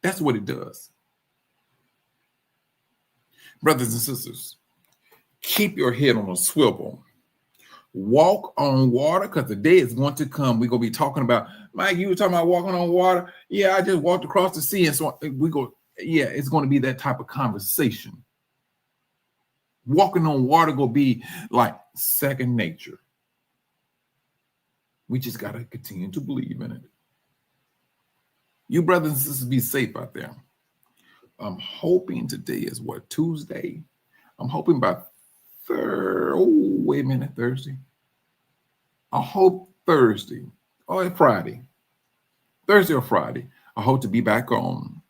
That's what it does. Brothers and sisters, keep your head on a swivel. Walk on water, because the day is going to come. We're going to be talking about, Mike, you were talking about walking on water. Yeah, I just walked across the sea. And so it's going to be that type of conversation. Walking on water going to be like second nature. We just got to continue to believe in it. You brothers and sisters, be safe out there. I'm hoping today is what, Tuesday? I'm hoping by Thursday. I hope Thursday or Friday. Thursday or Friday. I hope to be back on,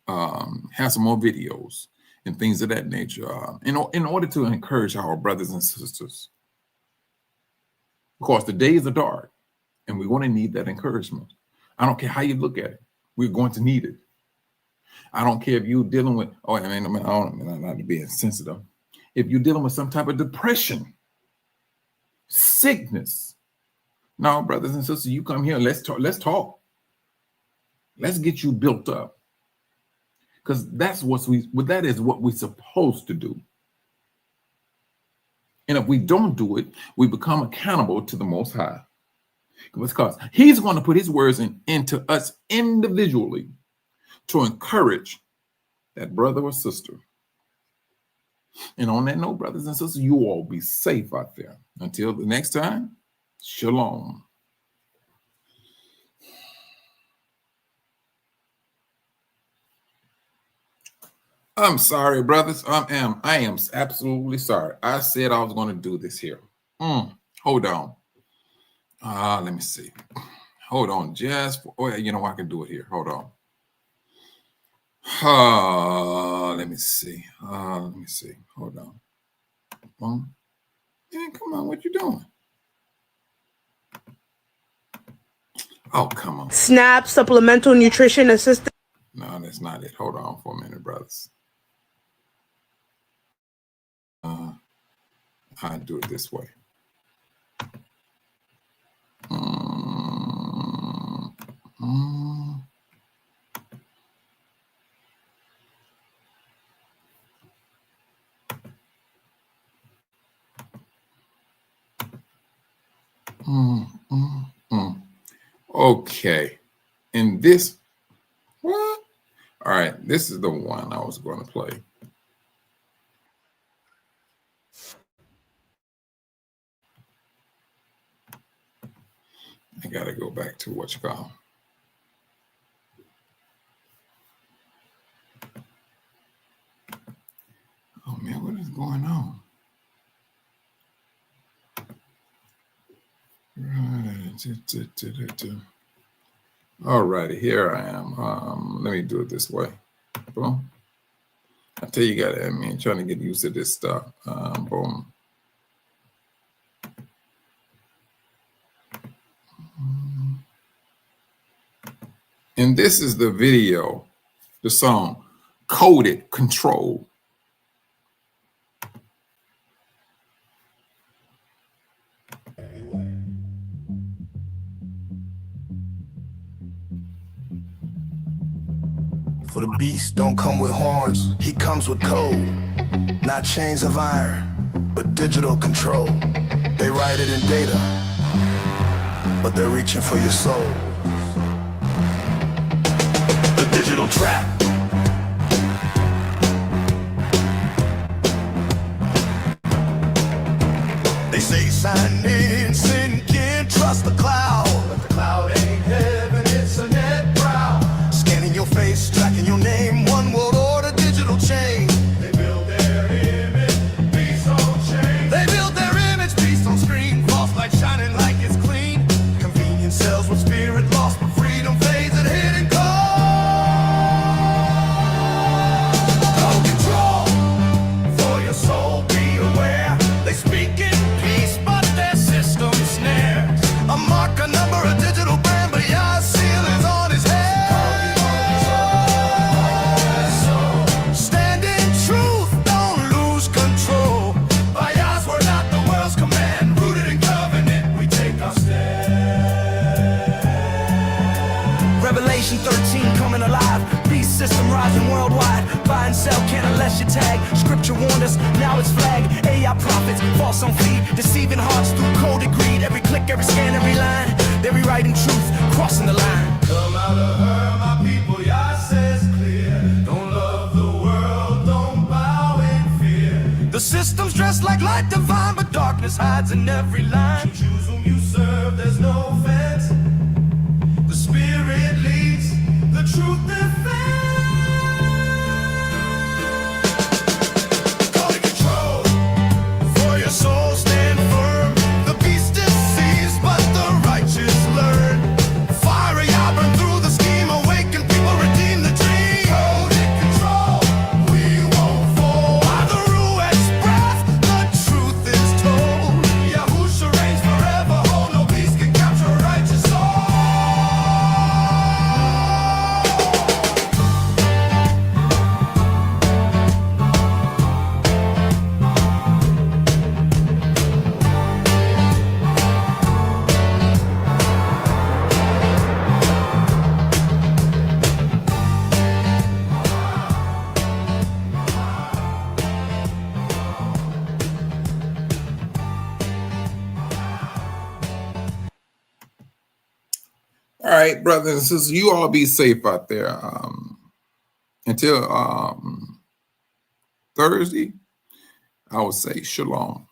have some more videos and things of that nature in order to encourage our brothers and sisters. Of course, the days are dark and we're going to need that encouragement. I don't care how you look at it. We're going to need it. I don't care if you're dealing with, I'm not being sensitive. If you're dealing with some type of depression, sickness. Now, brothers and sisters, you come here, let's talk. Let's get you built up. Because that is what we're supposed to do. And if we don't do it, we become accountable to the Most High. Because he's going to put his words into us individually to encourage that brother or sister. And on that note, brothers and sisters, you all be safe out there. Until the next time, shalom. I'm sorry, brothers. I am absolutely sorry. I said I was going to do this here. Hold on. Let me see. Hold on. You know, I can do it here. Hold on. Let me see. Hold on. Man, come on. What you doing? Oh, come on. SNAP, supplemental nutrition assistance. No, that's not it. Hold on for a minute, brothers. I do it this way. Okay. And this, what? All right. This is the one I was going to play. I got to go back to what you call. Oh, man, what is going on? All righty, here I am. Let me do it this way. Boom. I tell you, trying to get used to this stuff. Boom. And this is the video, the song, Coded Control. For the beast don't come with horns, he comes with code. Not chains of iron, but digital control. They write it in data, but they're reaching for your soul. The digital trap. They say sign in, sin, can't trust the cloud. But the cloud ain't heaven, it's a net brow. Scanning your face, tracking your name, one world order, digital chain. They build their image, beast on chain. They build their image, beast on screen. False light shining like it's clean. Convenience sells with spirit lost, but freedom fades at hidden cost. No control for your soul, be aware. They speak in peace, but their system snares. A mark, a number, a digital brand, but your seal is on his head. worldwide. Buy and sell can't unless you tag. Scripture warned us, now it's flag. AI prophets, false on feed, deceiving hearts through coded greed. Every click, every scan, every line, they're rewriting truth, crossing the line. Come out of her, my people, Yah says clear. Don't love the world, don't bow in fear. The system's dressed like light divine, but darkness hides in every line. Choose whom you serve, there's no offense. The spirit leads, the truth defends. Call it control, for your soul stand firm. The beast deceives, but the righteous learn. Fire Yah burn through the scheme, awaken people, redeem the dream. Hold it control, we won't fall. By the Ruach's breath, the truth is told. Yahusha reigns forever, hold no peace can capture a righteous soul. All right, brothers and sisters, you all be safe out there. Until Thursday, I would say shalom.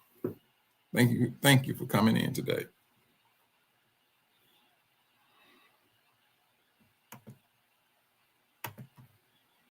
Thank you for coming in today.